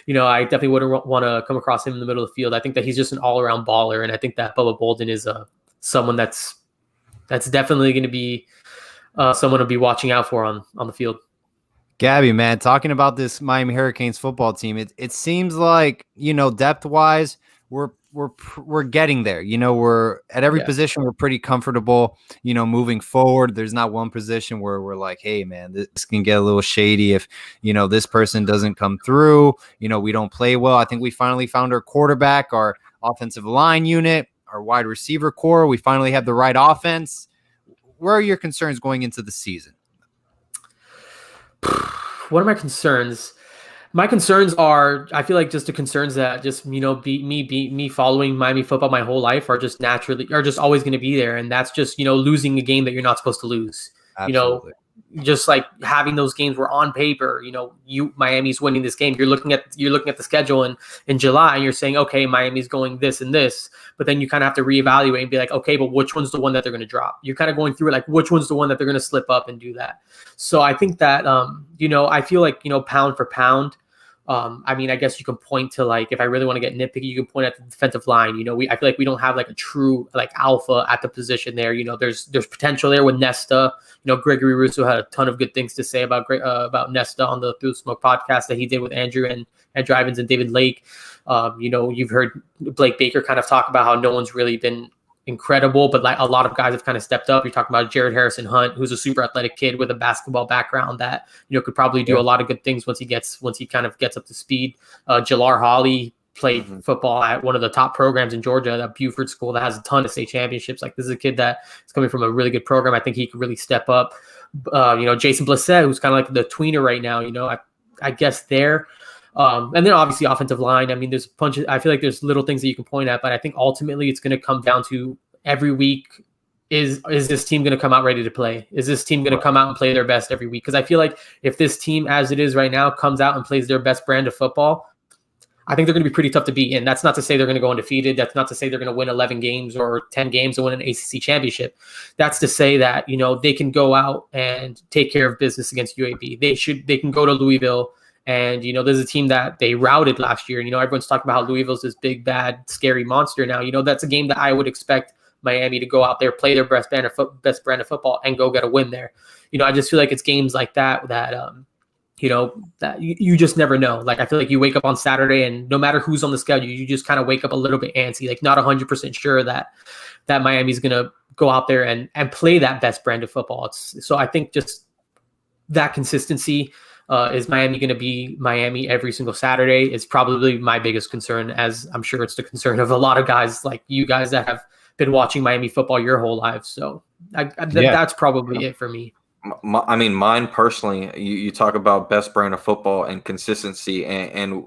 I definitely wouldn't want to come across him in the middle of the field. I think that he's just an all-around baller, and I think that Bubba Bolden is someone that's definitely going to be someone to be watching out for on the field. Gaby, man, talking about this Miami Hurricanes football team, it seems like, depth wise, we're getting there. We're at every position, we're pretty comfortable, moving forward. There's not one position where we're like, hey, man, this can get a little shady if, this person doesn't come through, we don't play well. I think we finally found our quarterback, our offensive line unit, our wide receiver core. We finally have the right offense. Where are your concerns going into the season? What are my concerns? My concerns are, I feel like, just the concerns that just, me following Miami football my whole life are just always going to be there. And that's just, losing a game that you're not supposed to lose. Absolutely. Just like having those games where on paper, Miami's winning this game. You're looking at the schedule in July, and you're saying, okay, Miami's going this and this, but then you kind of have to reevaluate and be like, okay, but which one's the one that they're going to drop? You're kind of going through it, like, which one's the one that they're going to slip up and do that. So I think that, I feel like, pound for pound, I mean, I guess you can point to, like, if I really want to get nitpicky, you can point at the defensive line. I feel like we don't have like a true like alpha at the position there. There's potential there with Nesta. Gregory Russo had a ton of good things to say about Nesta on the Through the Smoke podcast that he did with Andrew Ivins and David Lake. You've heard Blake Baker kind of talk about how no one's really been incredible, but like a lot of guys have kind of stepped up. You're talking about Jared Harrison Hunt, who's a super athletic kid with a basketball background that could probably do a lot of good things once he kind of gets up to speed. Jalar Hawley played football at one of the top programs in Georgia, that Buford school that has a ton of state championships. Like, this is a kid that is coming from a really good program. I think he could really step up. Jason Blissett, who's kind of like the tweener right now, I guess there. And then obviously offensive line. I mean, there's a bunch of, I feel like there's little things that you can point at, but I think ultimately it's going to come down to every week. Is this team going to come out ready to play? Is this team going to come out and play their best every week? Because I feel like if this team, as it is right now, comes out and plays their best brand of football, I think they're going to be pretty tough to beat. And that's not to say they're going to go undefeated. That's not to say they're going to win 11 games or 10 games and win an ACC championship. That's to say that, they can go out and take care of business against UAB. They can go to Louisville. And, there's a team that they routed last year. Everyone's talking about how Louisville's this big, bad, scary monster now. That's a game that I would expect Miami to go out there, play their best brand of football, and go get a win there. I just feel like it's games like that that you just never know. Like, I feel like you wake up on Saturday and no matter who's on the schedule, you just kind of wake up a little bit antsy, like not 100% sure that Miami's going to go out there and play that best brand of football. So I think just that consistency. Is Miami going to be Miami every single Saturday? Is probably my biggest concern, as I'm sure it's the concern of a lot of guys like you guys that have been watching Miami football your whole lives. So that's probably it for me. Mine personally, you talk about best brand of football and consistency. And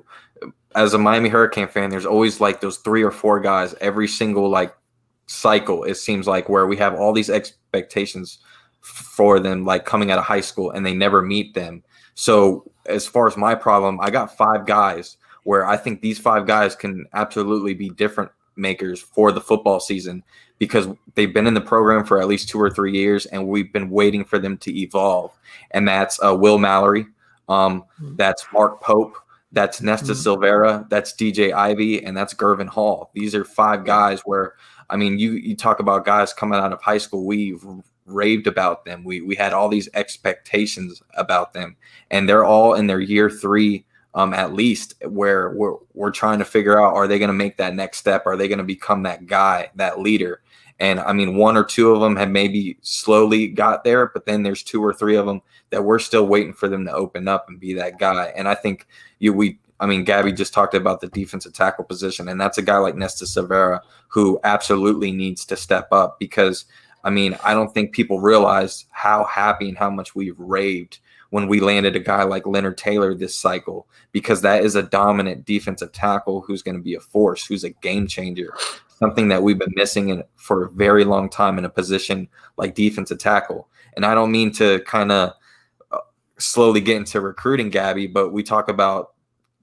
as a Miami Hurricane fan, there's always like those 3 or 4 guys every single like cycle, it seems like, where we have all these expectations for them, like coming out of high school, and they never meet them. So as far as my problem, I got 5 guys where I think these 5 guys can absolutely be different makers for the football season, because they've been in the program for at least 2 or 3 years, and we've been waiting for them to evolve. And that's Will Mallory, that's Mark Pope, that's Nesta Silvera, that's DJ Ivy, and that's Gervin Hall. These are 5 guys where, you talk about guys coming out of high school, we've raved about them. We had all these expectations about them, and they're all in their year 3 at least, where we're trying to figure out, are they going to make that next step? Are they going to become that guy, that leader? And 1 or 2 of them have maybe slowly got there, but then there's 2 or 3 of them that we're still waiting for them to open up and be that guy. And I think Gaby just talked about the defensive tackle position, and that's a guy like Nesta Silvera who absolutely needs to step up, because I don't think people realize how happy and how much we've raved when we landed a guy like Leonard Taylor this cycle, because that is a dominant defensive tackle who's going to be a force, who's a game changer, something that we've been missing for a very long time in a position like defensive tackle. And I don't mean to kind of slowly get into recruiting, Gaby, but we talk about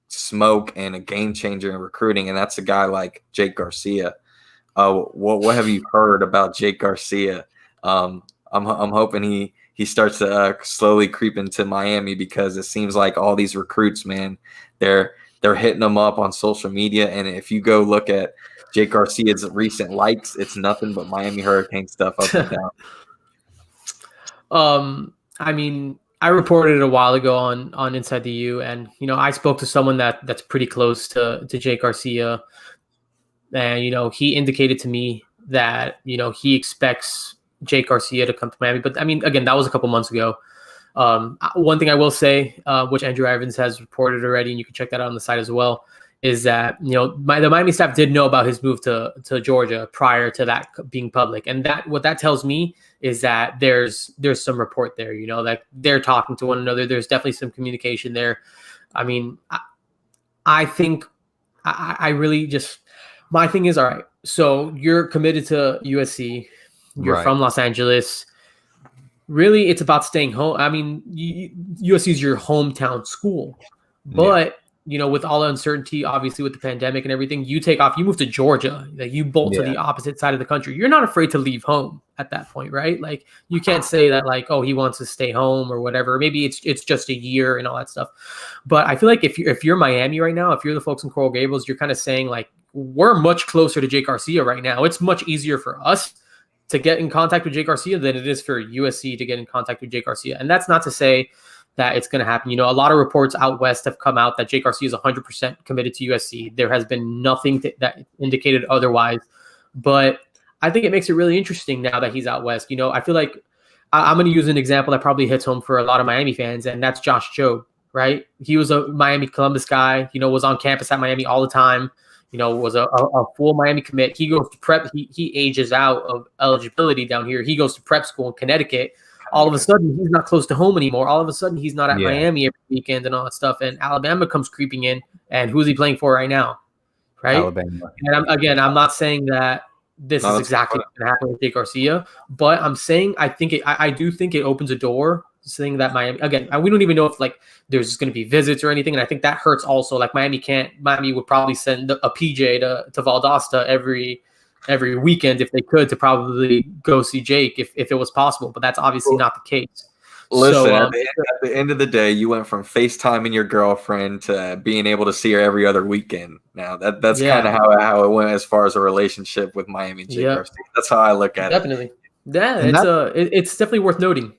smoke and a game changer in recruiting, and that's a guy like Jake Garcia. What have you heard about Jake Garcia? I'm hoping he starts to slowly creep into Miami, because it seems like all these recruits, man, they're hitting them up on social media. And if you go look at Jake Garcia's recent likes, it's nothing but Miami Hurricane stuff up and down. I reported it a while ago on Inside the U, and I spoke to someone that's pretty close to Jake Garcia. And, he indicated to me that, he expects Jake Garcia to come to Miami. But, again, that was a couple months ago. One thing I will say, which Andrew Ivins has reported already, and you can check that out on the site as well, is that, the Miami staff did know about his move to Georgia prior to that being public. And what that tells me is that there's some report there, that they're talking to one another. There's definitely some communication there. I think I really just... My thing is, all right, so you're committed to USC. You're from Los Angeles. Really, it's about staying home. USC is your hometown school. But with all the uncertainty, obviously with the pandemic and everything, you take off, you move to Georgia, like you bolt to the opposite side of the country. You're not afraid to leave home at that point, right? Like you can't say that like, oh, he wants to stay home or whatever. Maybe it's just a year and all that stuff. But I feel like if you're Miami right now, if you're the folks in Coral Gables, you're kind of saying like, we're much closer to Jake Garcia right now. It's much easier for us to get in contact with Jake Garcia than it is for USC to get in contact with Jake Garcia. And that's not to say that it's going to happen. A lot of reports out west have come out that Jake Garcia is 100% committed to USC. There has been nothing that indicated otherwise. But I think it makes it really interesting now that he's out west. I feel like I'm going to use an example that probably hits home for a lot of Miami fans, and that's Josh Jobe, right? He was a Miami Columbus guy, was on campus at Miami all the time. Was a full Miami commit. He goes to prep. He ages out of eligibility down here. He goes to prep school in Connecticut. All of a sudden, he's not close to home anymore. All of a sudden, he's not at Miami every weekend and all that stuff. And Alabama comes creeping in. And who's he playing for right now? Right? Alabama. And I'm not saying that this is exactly what's going to happen with Jake Garcia, but I'm saying I do think it opens a door, saying that Miami, again, we don't even know if like there's going to be visits or anything. And I think that hurts also. Like Miami would probably send a PJ to Valdosta every weekend if they could to probably go see Jake if it was possible. But that's obviously not the case. Listen, at the end of the day, you went from FaceTiming your girlfriend to being able to see her every other weekend. Now that's kind of how it went as far as a relationship with Miami and Jake Garcia. That's how I look at it. Definitely. Yeah, it's definitely worth noting.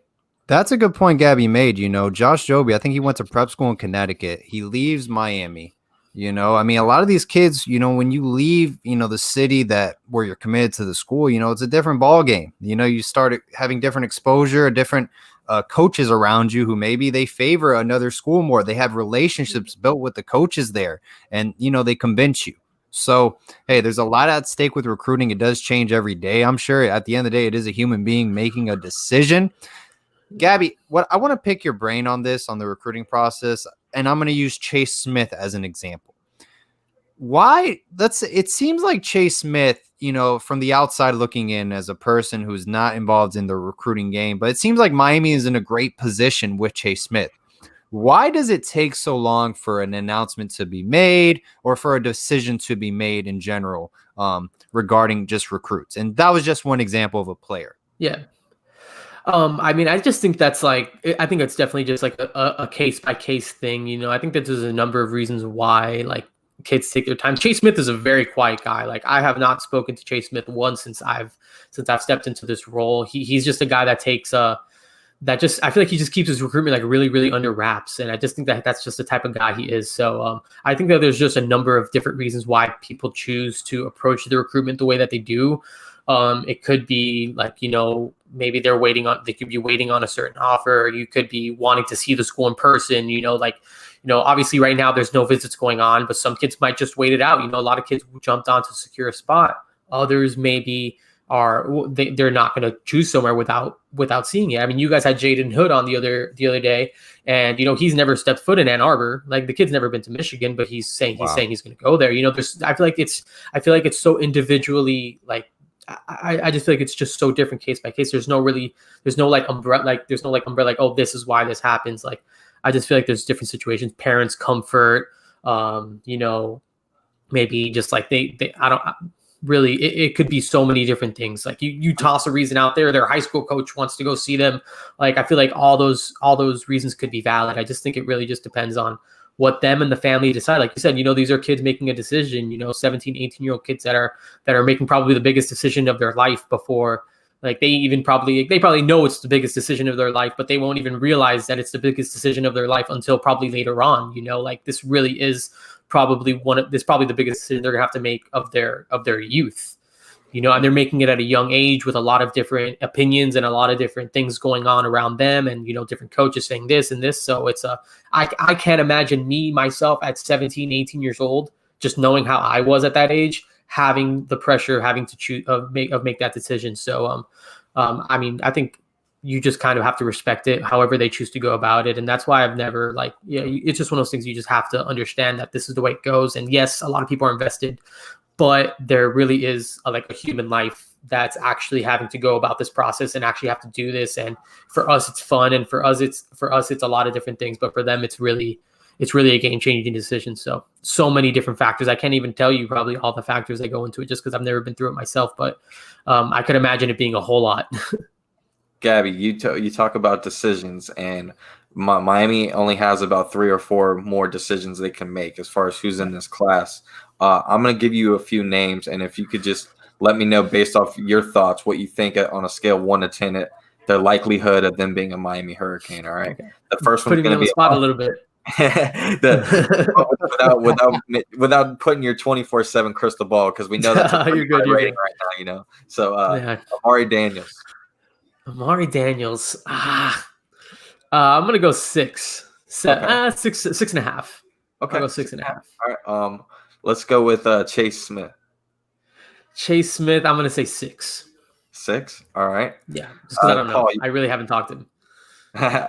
That's a good point Gabby made. Josh Jobe, I think he went to prep school in Connecticut. He leaves Miami. A lot of these kids, when you leave, the city where you're committed to the school, it's a different ball game. You start having different exposure, different coaches around you who maybe they favor another school more. They have relationships built with the coaches there, and they convince you. So, hey, there's a lot at stake with recruiting. It does change every day. I'm sure at the end of the day, it is a human being making a decision. Gabby, I want to pick your brain on this, on the recruiting process, and I'm going to use Chase Smith as an example. It seems like Chase Smith, from the outside looking in as a person who's not involved in the recruiting game, but it seems like Miami is in a great position with Chase Smith. Why does it take so long for an announcement to be made or for a decision to be made in general regarding just recruits? And that was just one example of a player. Yeah. I just think I think it's definitely just like a case by case thing. I think that there's a number of reasons why like kids take their time. Chase Smith is a very quiet guy. Like I have not spoken to Chase Smith once since I've stepped into this role. He's just a guy that takes I feel like he just keeps his recruitment like really, really under wraps. And I just think that that's just the type of guy he is. So I think that there's just a number of different reasons why people choose to approach the recruitment the way that they do. It could be like, maybe they could be waiting on a certain offer. You could be wanting to see the school in person, obviously right now there's no visits going on, but some kids might just wait it out. A lot of kids jumped on to secure a spot. Others maybe they're not going to choose somewhere without seeing it. I mean, you guys had Jaden Hood on the other day, and he's never stepped foot in Ann Arbor. Like the kid's never been to Michigan, but he's saying he's going to go there. I feel like it's so individually like. I just feel like it's just so different case by case. There's no umbrella, like, oh, this is why this happens. Like, I just feel like there's different situations, parents' comfort, maybe just like it could be so many different things. Like you toss a reason out there, their high school coach wants to go see them. Like, I feel like all those reasons could be valid. I just think it really just depends on what them and the family decide. Like you said, these are kids making a decision, 17, 18-year-old kids that are making probably the biggest decision of their life before, like they probably know it's the biggest decision of their life, but they won't even realize that it's the biggest decision of their life until probably later on, like this really is probably the biggest decision they're gonna have to make of their youth. And they're making it at a young age with a lot of different opinions and a lot of different things going on around them, and different coaches saying this and this. So it's I can't imagine myself at 17, 18 years old, just knowing how I was at that age, having the pressure, having to choose make that decision. So I think you just kind of have to respect it, however they choose to go about it. And that's why I've never it's just one of those things you just have to understand that this is the way it goes. And yes, a lot of people are invested, but there really is a human life that's actually having to go about this process and actually have to do this. And for us, it's fun. And for us, it's a lot of different things, but for them, it's really it's really a game-changing decision. So many different factors. I can't even tell you probably all the factors that go into it just because I've never been through it myself. But I could imagine it being a whole lot. Gabby, you talk about decisions, and Miami only has about 3 or 4 more decisions they can make as far as who's in this class. I'm going to give you a few names, and if you could just let me know based off your thoughts what you think on a scale of 1 to 10, the likelihood of them being a Miami Hurricane. All right. Okay. The first one's going to be on the spot a little bit. without putting your 24/7 crystal ball, because we know that's a pretty high rating right now, you know. So Amari Daniels. Amari Daniels. I'm gonna go 6. 6.5. Okay. I'll go 6.5. All right. Let's go with Chase Smith. Chase Smith, I'm gonna say 6. 6. All right. Yeah, just because I don't know. I really haven't talked to him.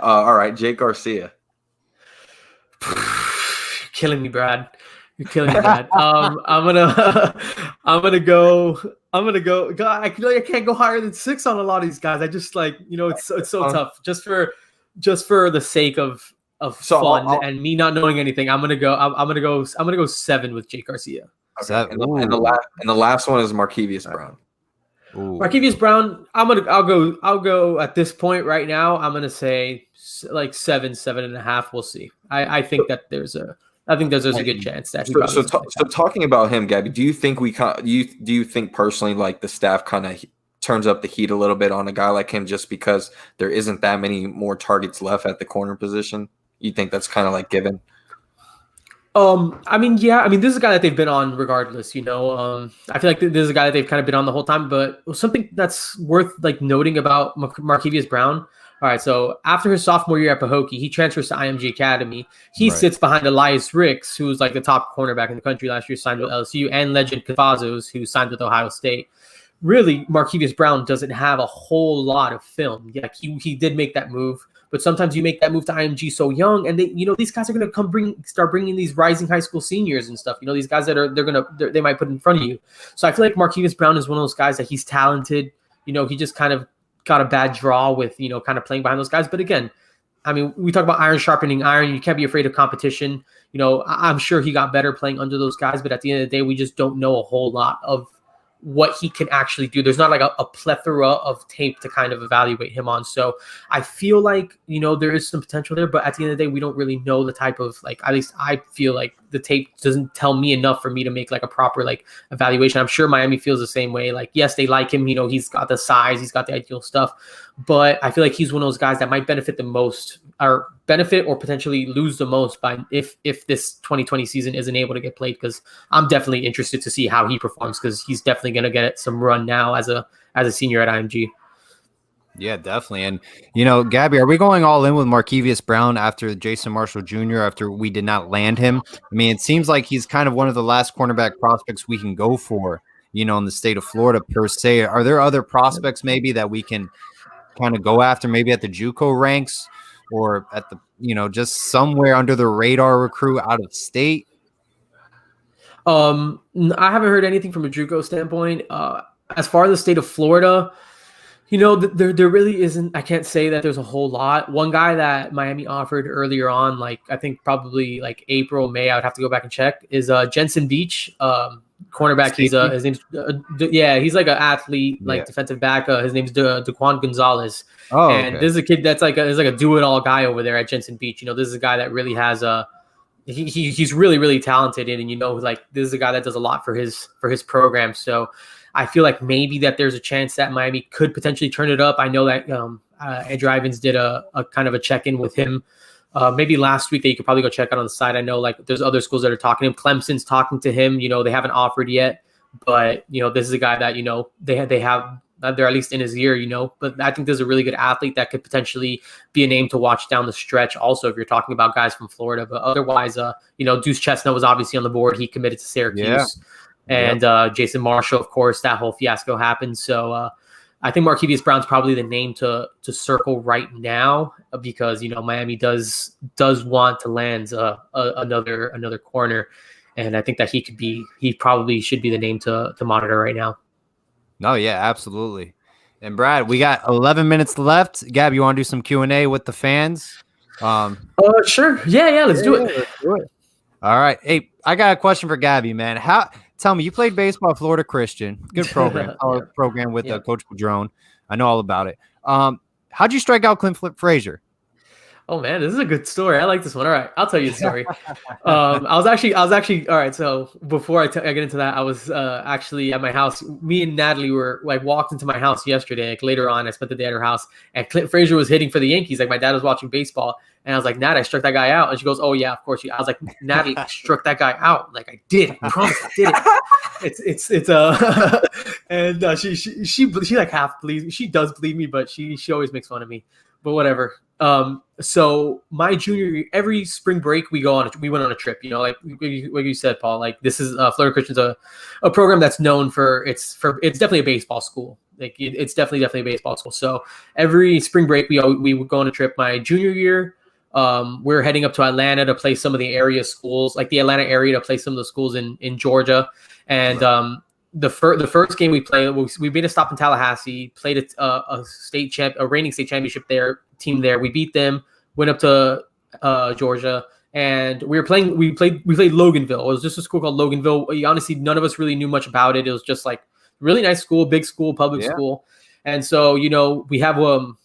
All right, Jake Garcia. You're killing me, Brad. You're killing me, Brad. I'm gonna go. God, I feel like I can't go higher than 6 on a lot of these guys. I just it's so tough. Just for the sake of fun and me not knowing anything, I'm gonna go 7 with Jake Garcia. Okay. And the last one is Markevious Brown. Ooh. Markevious Brown, I'll go at this point right now. I'm gonna say like 7.5. We'll see. I think that there's a good chance that. So talking about him, Gabby, do you think do you think personally like the staff kind of turns up the heat a little bit on a guy like him just because there isn't that many more targets left at the corner position? You think that's kind of like given? This is a guy that they've been on regardless, I feel like this is a guy that they've kind of been on the whole time, but something that's worth like noting about Markevious Brown. All right, so after his sophomore year at Pahokee, he transfers to IMG Academy. He sits behind Elias Ricks, who's like the top cornerback in the country last year, signed with LSU, and Legend Cavazos, who signed with Ohio State. Really, Markevious Brown doesn't have a whole lot of film. Yeah, he did make that move. But sometimes you make that move to IMG so young, and these guys are going to start bringing these rising high school seniors and stuff. These guys that they might put in front of you. So I feel like Markevious Brown is one of those guys that he's talented. He just kind of got a bad draw with kind of playing behind those guys. But again, we talk about iron sharpening iron. You can't be afraid of competition. I'm sure he got better playing under those guys, but at the end of the day, we just don't know a whole lot of what he can actually do. There's not like a plethora of tape to kind of evaluate him on. So I feel like, there is some potential there, but at the end of the day, we don't really know the type of at least I feel like the tape doesn't tell me enough for me to make like a proper evaluation. I'm sure Miami feels the same way. Yes, they like him. He's got the size, he's got the ideal stuff, but I feel like he's one of those guys that might benefit the most or potentially lose the most by if this 2020 season isn't able to get played, because I'm definitely interested to see how he performs, because he's definitely going to get some run now as a senior at IMG. Yeah, definitely. And, Gabby, are we going all in with Markevious Brown after Jason Marshall Jr., after we did not land him? It seems like he's kind of one of the last cornerback prospects we can go for, in the state of Florida per se. Are there other prospects maybe that we can kind of go after, maybe at the JUCO ranks or at the, just somewhere under the radar recruit out of state? I haven't heard anything from a JUCO standpoint. As far as the state of Florida, there really isn't. I can't say that there's a whole lot. One guy that Miami offered earlier on, I think probably April, May, I would have to go back and check, is Jensen Beach, cornerback. He's his name's he's like an athlete, defensive back. His name's Daquan Gonzalez. Oh, and okay. This is a kid that's like a do-it-all guy over there at Jensen Beach. This is a guy that really has he's really, really talented, and this is a guy that does a lot for his program. So I feel like maybe that there's a chance that Miami could potentially turn it up. I know that Andrew Ivins did a kind of a check-in with him maybe last week that you could probably go check out on the side. I know there's other schools that are talking to him. Clemson's talking to him. They haven't offered yet, but this is a guy that they have they're at least in his ear. But I think there's a really good athlete that could potentially be a name to watch down the stretch. Also, if you're talking about guys from Florida, but otherwise, Deuce Chestnut was obviously on the board. He committed to Syracuse. Yeah. And Jason Marshall, of course, that whole fiasco happened. So I think Markevious Brown's probably the name to circle right now, because Miami does want to land another corner, and I think that he probably should be the name to monitor right now. No, yeah, absolutely. And Brad, we got 11 minutes left. Gab, you want to do some Q&A with the fans? Sure. Yeah. Let's do it. Let's do it. All right. Hey, I got a question for Gabby, man. Tell me, you played baseball at Florida Christian. Good program. Program with Coach Padrone. I know all about it. How'd you strike out Clint Frazier? Oh man, this is a good story. I like this one. All right, I'll tell you a story. I was actually all right. So before I get into that, I was actually at my house. Me and Natalie were walked into my house yesterday. Later on, I spent the day at her house, and Clint Frazier was hitting for the Yankees. My dad was watching baseball, and I was like, Nat, I struck that guy out. And she goes, oh yeah, of course. I was like, Natalie, I struck that guy out. I did. I promise, I did it. It's and she half believes. She does believe me, but she always makes fun of me. But whatever. So my junior year, every spring break we went on a trip, like you said, Paul, this is Florida Christian's a program that's known for it's definitely a baseball school. It's definitely a baseball school. So every spring break we would go on a trip. My junior year, we're heading up to Atlanta to play some of the area schools, like the Atlanta area, to play some of the schools in Georgia. And, the first game we played, we made a stop in Tallahassee, played a reigning state championship team there. We beat them, went up to Georgia, and we played Loganville. It was just a school called Loganville. Honestly, none of us really knew much about it. It was just really nice school, big school, public school. And so, we have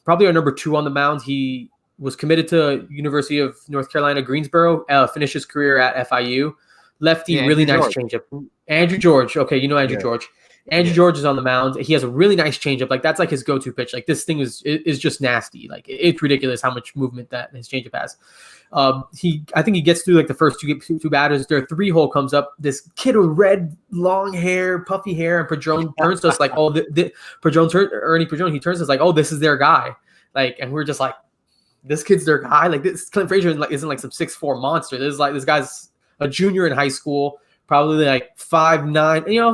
probably our number 2 on the mound. He was committed to University of North Carolina, Greensboro, finished his career at FIU. Lefty, really nice changeup. Andrew George. Okay, Andrew George. Andrew George is on the mound. He has a really nice changeup. That's his go-to pitch. This thing is just nasty. It's ridiculous how much movement that his changeup has. I think he gets through the first two batters. Their 3-hole comes up. This kid with red, long hair, puffy hair, and Padrone turns to us Ernie Padrone. He turns to us oh, this is their guy. And we're just this kid's their guy. This Clint Frazier isn't some 6'4" monster. This guy's a junior in high school, probably 5'9",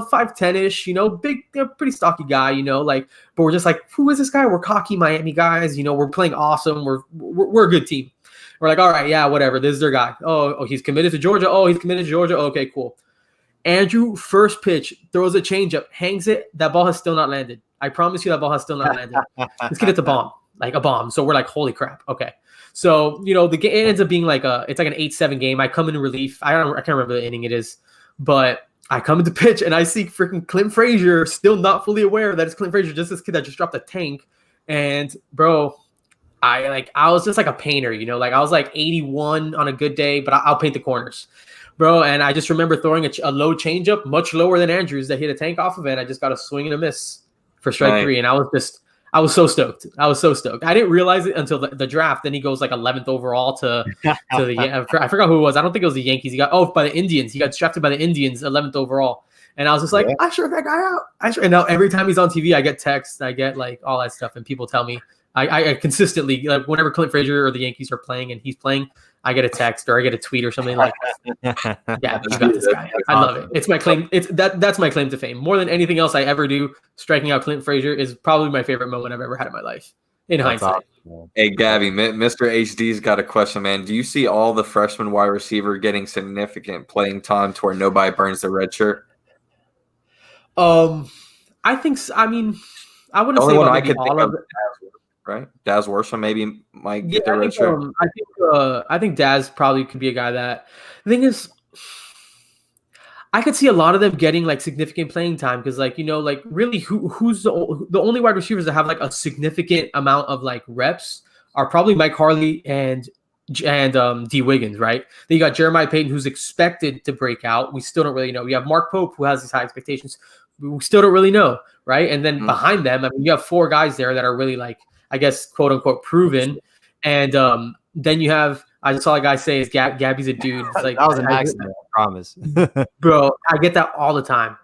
5'10"-ish, big, pretty stocky guy, but we're just who is this guy? We're cocky Miami guys, we're playing awesome. We're a good team. We're all right, yeah, whatever. This is their guy. Oh, he's committed to Georgia. Oh, he's committed to Georgia. Okay, cool. Andrew, first pitch, throws a changeup, hangs it. That ball has still not landed. I promise you that ball has still not landed. This kid hits a bomb, a bomb. So we're holy crap. Okay. So, the game ends up being it's an 8-7 game. I come in relief. I can't remember the inning it is, but I come into pitch and I see freaking Clint Frazier, still not fully aware that it's Clint Frazier, just this kid that just dropped a tank. And bro, I was just a painter, I was 81 on a good day, but I'll paint the corners, bro. And I just remember throwing a low changeup, much lower than Andrews, that hit a tank off of it. I just got a swing and a miss for strike 3. And I was so stoked. I didn't realize it until the draft. Then he goes 11th overall to the I forgot who it was. I don't think it was the Yankees. He got by the Indians. He got drafted by the Indians 11th overall. And I was just I struck that guy out. And now every time he's on TV, I get texts, I get all that stuff, and people tell me I consistently whenever Clint Frazier or the Yankees are playing and he's playing, I get a text or I get a tweet or something yeah, you got this guy. I love it. It's my claim. That's my claim to fame. More than anything else I ever do, striking out Clint Frazier is probably my favorite moment I've ever had in my life. In hindsight. Awesome. Hey, Gabby, Mr. HD's got a question, man. Do you see all the freshman wide receiver getting significant playing time to where nobody burns the red shirt? I think so. I mean, I wouldn't say I could all of it. Right, Daz Worsham maybe might get the red shirt. I think Daz probably could be a guy that. The thing is, I could see a lot of them getting significant playing time because really who's the only wide receivers that have a significant amount of reps are probably Mike Harley and D Wiggins, right? Then you got Jeremiah Payton, who's expected to break out. We still don't really know. You have Mark Pope, who has these high expectations. We still don't really know, right? And then behind them, I mean, you have 4 guys there that are really I guess, quote unquote, proven. And then you have, I just saw a guy say, Gabby's a dude. It's that was an accident, I promise. Bro, I get that all the time.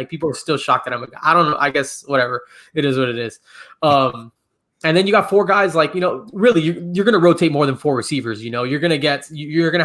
People are still shocked that I'm a guy. I don't know. I guess whatever. It is what it is. And then you got 4 guys really you're going to rotate more than 4 receivers. You're going to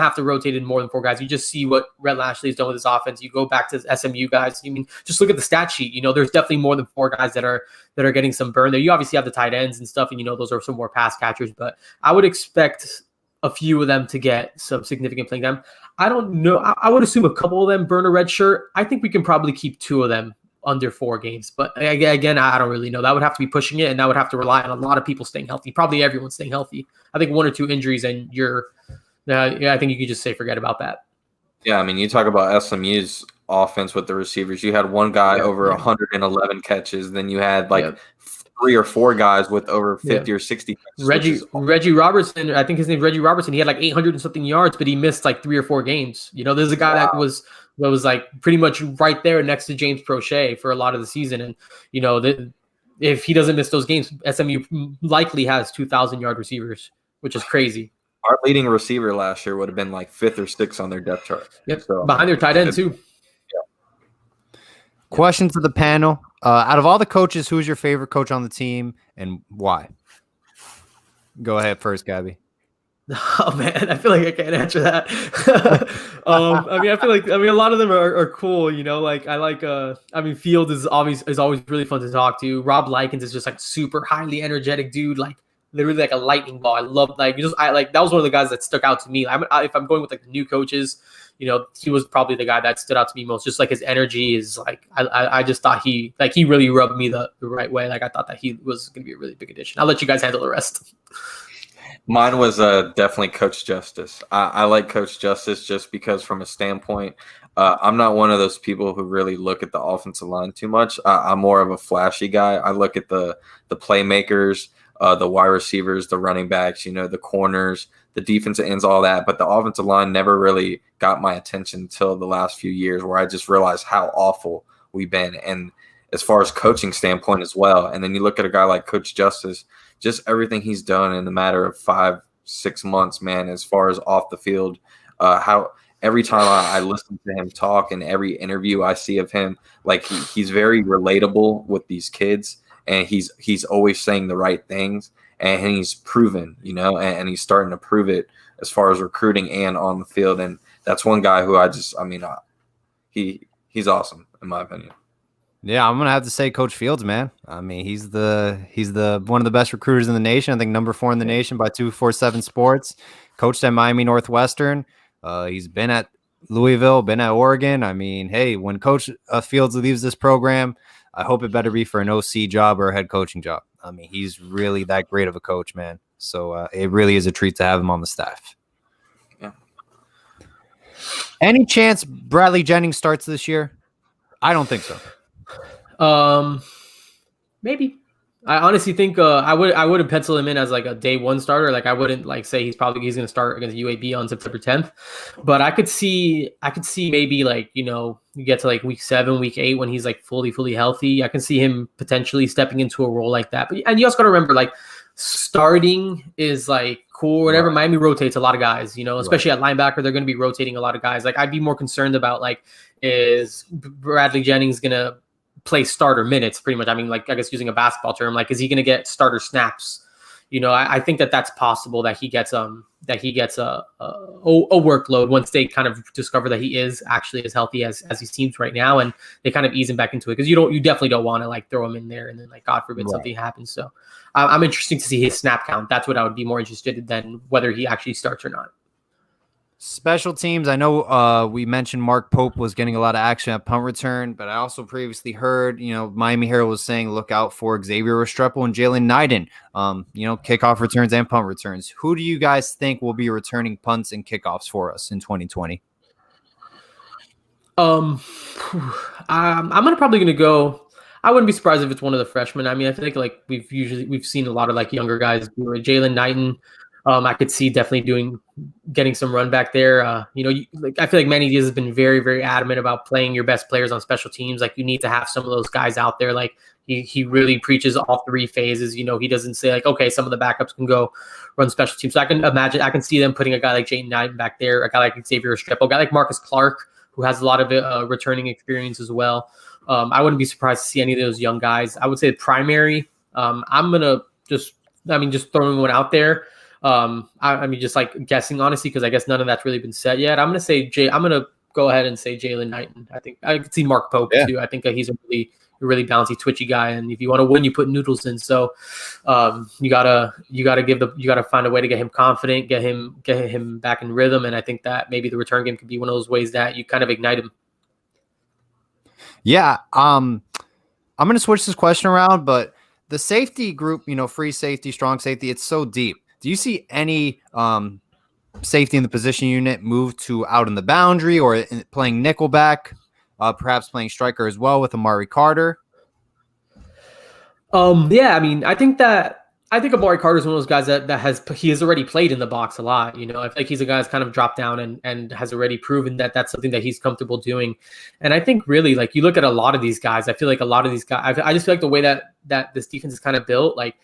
have to rotate in more than 4 guys. You just see what Rhett Lashley has done with his offense. You go back to SMU guys. I mean, just look at the stat sheet. There's definitely more than 4 guys that are getting some burn there. You obviously have the tight ends and stuff, and those are some more pass catchers. But I would expect a few of them to get some significant playing time. I don't know. I would assume a couple of them burn a red shirt. I think we can probably keep 2 of them under 4 games. But again, I don't really know. That would have to be pushing it, and that would have to rely on a lot of people staying healthy. Probably everyone staying healthy. I think 1 or 2 injuries, and I think you could just say forget about that. Yeah, I mean, you talk about SMU's offense with the receivers. You had one guy over 111 catches. Then you had 3 or 4 guys with over 50 or 60 catches. Reggie Robertson, I think his name's Reggie Robertson. He had 800 and something yards, but he missed 3 or 4 games. There's a guy that was pretty much right there next to James Prochet for a lot of the season. And, if he doesn't miss those games, SMU likely has 2,000-yard receivers, which is crazy. Our leading receiver last year would have been 5th or 6th on their depth chart. Yep, so, behind their tight end too. Yeah. Question to the panel. Out of all the coaches, who's your favorite coach on the team and why? Go ahead first, Gaby. Oh man, I feel like I can't answer that. I feel like a lot of them are cool. Field is always really fun to talk to. Rob Likens is just super highly energetic dude. Literally a lightning ball. I love that was one of the guys that stuck out to me. If I'm going with the new coaches, he was probably the guy that stood out to me most. Just his energy is I just thought he really rubbed me the right way. I thought that he was going to be a really big addition. I'll let you guys handle the rest. Mine was definitely Coach Justice. I like Coach Justice just because from a standpoint, I'm not one of those people who really look at the offensive line too much. I'm more of a flashy guy. I look at the playmakers, the wide receivers, the running backs, the corners, the defensive ends, all that. But the offensive line never really got my attention until the last few years where I just realized how awful we've been. And as far as coaching standpoint as well. And then you look at a guy like Coach Justice, just everything he's done in the matter of 5-6 months, man, as far as off the field, how every time I listen to him talk and every interview I see of him, he's very relatable with these kids. And he's always saying the right things, and he's proven, and he's starting to prove it as far as recruiting and on the field. And that's one guy who he's awesome in my opinion. Yeah, I'm gonna have to say Coach Fields, man. He's the one of the best recruiters in the nation. I think number 4 in the nation by 247 Sports. Coached at Miami Northwestern. He's been at Louisville, been at Oregon. Hey, when Coach Fields leaves this program, I hope it better be for an OC job or a head coaching job. He's really that great of a coach, man. So it really is a treat to have him on the staff. Yeah. Any chance Bradley Jennings starts this year? I don't think so. Maybe. I honestly think I wouldn't pencil him in as a day 1 starter. I wouldn't say he's going to start against UAB on September 10th. But I could see maybe you get to week 7, week 8 when he's fully healthy. I can see him potentially stepping into a role like that. And you also got to remember starting is cool. Whatever. Right. Miami rotates a lot of guys. Especially at linebacker, they're going to be rotating a lot of guys. I'd be more concerned about is Bradley Jennings going to play starter minutes pretty much. I guess using a basketball term, is he going to get starter snaps? I think that's possible that he gets a workload once they kind of discover that he is actually as healthy as he seems right now, and they kind of ease him back into it, because you definitely don't want to throw him in there and then God forbid something happens. So I'm interested to see his snap count. That's what I would be more interested in than whether he actually starts or not. Special teams. I know we mentioned Mark Pope was getting a lot of action at punt return, but I also previously heard, Miami Herald was saying look out for Xavier Restrepo and Jalen Knighton, kickoff returns and punt returns. Who do you guys think will be returning punts and kickoffs for us in 2020? I'm probably going to go. I wouldn't be surprised if it's one of the freshmen. I think we've seen a lot of younger guys do it. Jalen Knighton. I could see definitely getting some run back there. I feel like Manny Diaz has been very, very adamant about playing your best players on special teams. You need to have some of those guys out there. He really preaches all 3 phases. He doesn't say okay, some of the backups can go run special teams. So I can see them putting a guy like Jayden Knighton back there, a guy like Xavier Restrepo, a guy like Marcus Clark, who has a lot of returning experience as well. I wouldn't be surprised to see any of those young guys. I would say primary. I'm gonna just throwing one out there. Just guessing honestly, because I guess none of that's really been set yet. I'm gonna go ahead and say Jalen Knighton. I think I could see Mark Pope too. I think that he's a really bouncy, twitchy guy, and if you want to win, you put noodles in. So you gotta find a way to get him confident, get him back in rhythm, and I think that maybe the return game could be one of those ways that you kind of ignite him. Yeah. I'm going to switch this question around, but the safety group, free safety, strong safety, it's so deep. Do you see any safety in the position unit move to out in the boundary or playing nickelback, perhaps playing striker as well with Amari Carter? Yeah, I mean, I think Amari Carter is one of those guys that he has already played in the box a lot. I feel like he's a guy that's kind of dropped down and has already proven that that's something that he's comfortable doing. And I think really, like, you look at a lot of these guys, I feel like a lot of these guys, I just feel like the way that this defense is kind of built, like,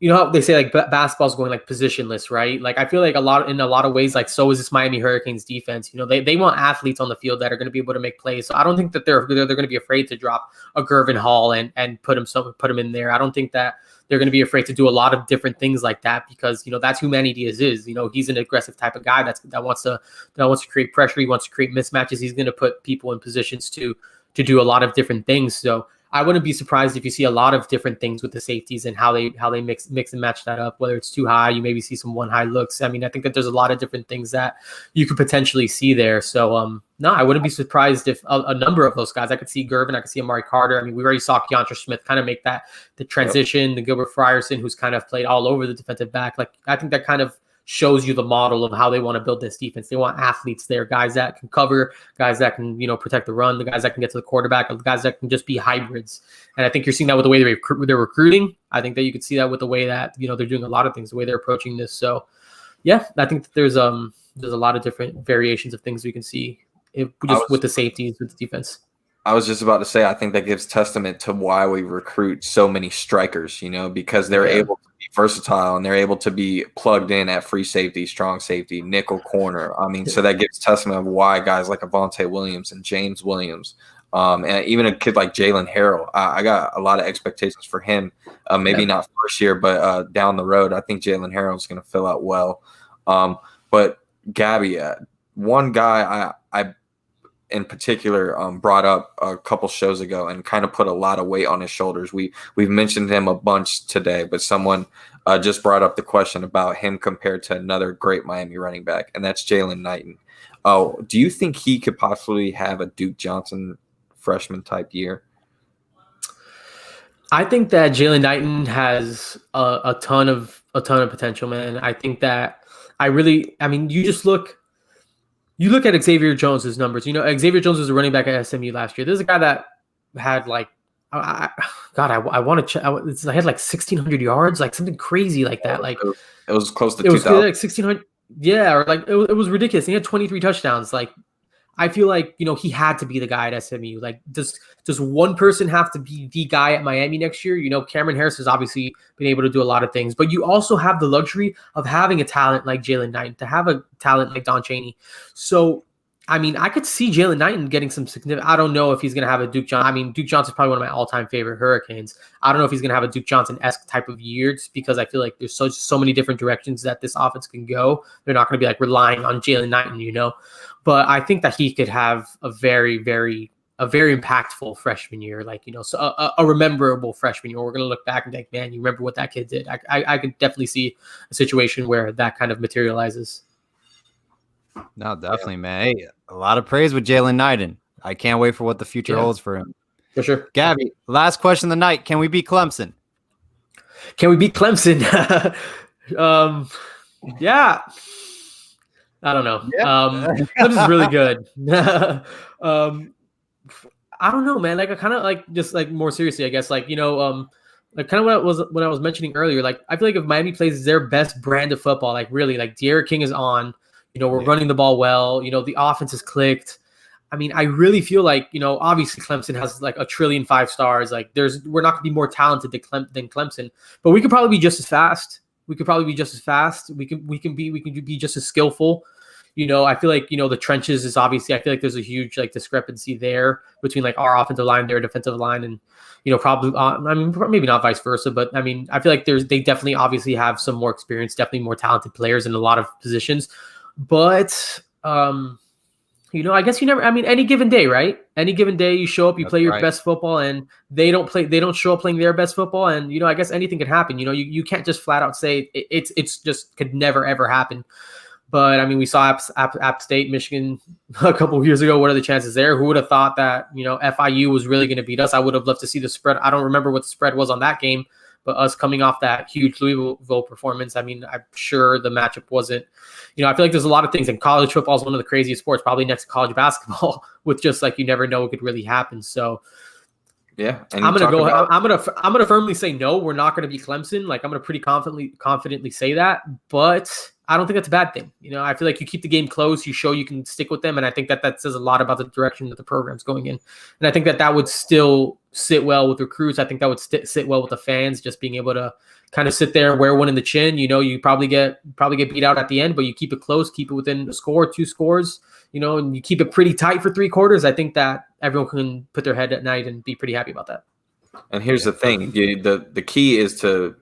how they say like basketball's going like positionless, right? Like I feel like in a lot of ways, like so is this Miami Hurricanes defense. They want athletes on the field that are going to be able to make plays. So I don't think that they're going to be afraid to drop a Gervin Hall and put him in there. I don't think that they're going to be afraid to do a lot of different things like that because that's who Manny Diaz is. He's an aggressive type of guy that wants to create pressure. He wants to create mismatches. He's going to put people in positions to do a lot of different things. So I wouldn't be surprised if you see a lot of different things with the safeties and how they mix and match that up. Whether it's too high, you maybe see some one high looks. I mean, I think that there's a lot of different things that you could potentially see there. So no, I wouldn't be surprised if a number of those guys. I could see Gervin, I could see Amari Carter. I mean, we already saw Keontra Smith kind of make the transition. The Gilbert Frierson, who's kind of played all over the defensive back. Like I think that kind of shows you the model of how they want to build this defense. They want athletes there, guys that can cover, guys that can, protect the run, the guys that can get to the quarterback, the guys that can just be hybrids. And I think you're seeing that with the way they're recruiting. I think that you could see that with the way that, they're doing a lot of things, the way they're approaching this. So yeah, I think that there's a lot of different variations of things we can see with the safeties, with the defense. I was just about to say, I think that gives testament to why we recruit so many strikers, because they're able to be versatile and they're able to be plugged in at free safety, strong safety, nickel corner. I mean, so that gives testament of why guys like Avonte Williams and James Williams, and even a kid like Jalen Harrell, I got a lot of expectations for him. Maybe not first year, but down the road, I think Jalen Harrell is going to fill out well. But Gaby, one guy I in particular brought up a couple shows ago and kind of put a lot of weight on his shoulders. We've mentioned him a bunch today, but someone just brought up the question about him compared to another great Miami running back, and that's Jalen Knighton. Oh, do you think he could possibly have a Duke Johnson freshman type year? I think that Jalen Knighton has a ton of potential, man. I think that you just look at Xavier Jones's numbers. Xavier Jones was a running back at SMU last year. There's a guy that had like, I want to check. I had like 1,600 yards, like something crazy like that. Like it was close to 2,000. It was like 1,600. Yeah, or like it was ridiculous. He had 23 touchdowns. Like I feel like he had to be the guy at SMU. Like does one person have to be the guy at Miami next year? Cameron Harris has obviously been able to do a lot of things, but you also have the luxury of having a talent like Jalen Knighton, to have a talent like Don Chaney. So I mean, I could see Jalen Knighton getting some significant. I don't know if he's going to have a Duke Johnson. I mean, Duke Johnson is probably one of my all-time favorite Hurricanes. I don't know if he's going to have a Duke Johnson-esque type of year, just because I feel like there's so many different directions that this offense can go. They're not going to be like relying on Jalen Knighton, But I think that he could have a very, very impactful freshman year, so a rememberable freshman year. We're going to look back and think, man, you remember what that kid did. I could definitely see a situation where that kind of materializes. No, definitely, man. Hey, a lot of praise with Jalen Knighton. I can't wait for what the future holds for him. For sure. Gaby, last question of the night. Can we beat Clemson? Can we beat Clemson? Yeah. I don't know. Yeah. Clemson's really good. I don't know, man. Like I kind of like, just like more seriously, I guess, like kind of what I was mentioning earlier. Like I feel like if Miami plays their best brand of football, like really, like De'Aaron King is on. We're running the ball well. The offense is clicked. I mean, I really feel like, obviously Clemson has like 1 trillion 5 stars. Like we're not going to be more talented than Clemson, but we could probably be just as fast. We can be just as skillful. I feel like, the trenches is obviously, I feel like there's a huge like discrepancy there between like our offensive line, their defensive line, and, probably, maybe not vice versa, but I mean, I feel like they definitely obviously have some more experience, definitely more talented players in a lot of positions. But, I guess any given day, right? Any given day you show up, you play your best football, and they don't show up playing their best football. And, I guess anything can happen. You can't just flat out say it's just could never, ever happen. But I mean, we saw App State, Michigan a couple of years ago. What are the chances there? Who would have thought that, you know, FIU was really going to beat us? I would have loved to see the spread. I don't remember what the spread was on that game, but us coming off that huge Louisville performance, I mean, I'm sure the matchup wasn't, you know, I feel like there's a lot of things, and college football is one of the craziest sports, probably next to college basketball, with just like, you never know what could really happen. So yeah, and I'm gonna firmly say no. We're not gonna be Clemson. Like, I'm gonna pretty confidently say that, but I don't think that's a bad thing. You know, I feel like you keep the game close, you show you can stick with them, and I think that says a lot about the direction that the program's going in. And I think that would still sit well with recruits. I think that would sit well with the fans, just being able to kind of sit there, wear one in the chin. You know, you probably get beat out at the end, but you keep it close, keep it within a score, 2 scores. You know, and you keep it pretty tight for 3 quarters. I think that everyone can put their head at night and be pretty happy about that. And here's the thing: the key is to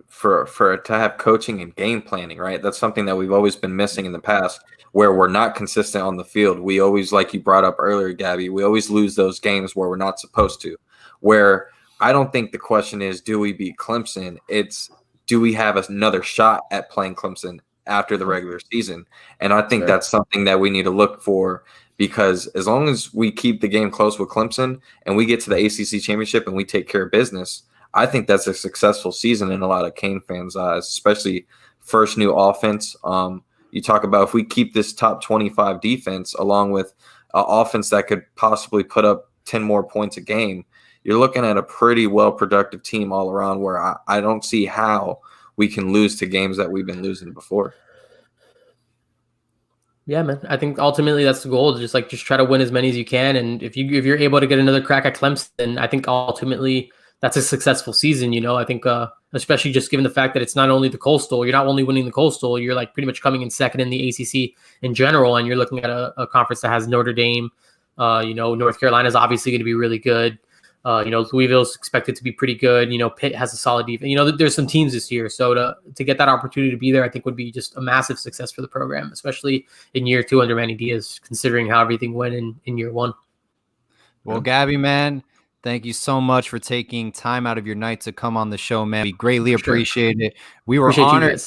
have coaching and game planning, right? That's something that we've always been missing in the past, where we're not consistent on the field. We always, like you brought up earlier, Gabby, we always lose those games where we're not supposed to. Where I don't think the question is, do we beat Clemson? It's, do we have another shot at playing Clemson after the regular season? And I think that's something that we need to look for, because as long as we keep the game close with Clemson and we get to the ACC championship and we take care of business, I think that's a successful season in a lot of Cane fans' eyes, especially first new offense. You talk about, if we keep this top 25 defense along with an offense that could possibly put up 10 more points a game, you're looking at a pretty well productive team all around, where I don't see how we can lose to games that we've been losing before. Yeah, man. I think ultimately that's the goal, to just try to win as many as you can. And if you're able to get another crack at Clemson, I think ultimately that's a successful season. You know, I think especially just given the fact that it's not only the Coastal, you're not only winning the Coastal, you're like pretty much coming in second in the ACC in general, and you're looking at a conference that has Notre Dame. You know, North Carolina is obviously going to be really good. You know, Louisville's expected to be pretty good. You know, Pitt has a solid defense. You know, there's some teams this year. So to get that opportunity to be there, I think would be just a massive success for the program, especially in year 2 under Manny Diaz, considering how everything went in year 1. Well, Gabby, man, thank you so much for taking time out of your night to come on the show, man. We greatly appreciate it. We were honored.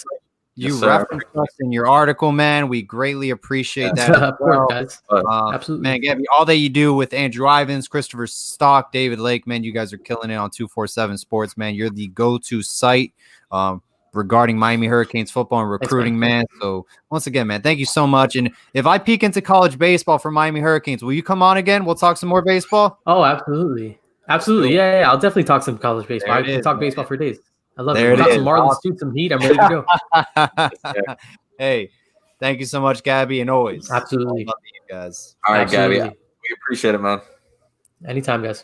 You referenced us in your article, man. We greatly appreciate that. Absolutely. Man, Gabby, all that you do with Andrew Ivins, Christopher Stock, David Lake, man, you guys are killing it on 247 Sports, man. You're the go-to site regarding Miami Hurricanes football and recruiting, man. So once again, man, thank you so much. And if I peek into college baseball for Miami Hurricanes, will you come on again? We'll talk some more baseball. Oh, absolutely. Absolutely. Yeah. I'll definitely talk some college baseball. I can talk baseball for days. I love it. Got some Marlins, shoot some heat. I'm ready to go. Hey, thank you so much, Gabby, and always. Absolutely. I love you guys. All right, Gabby. We appreciate it, man. Anytime, guys.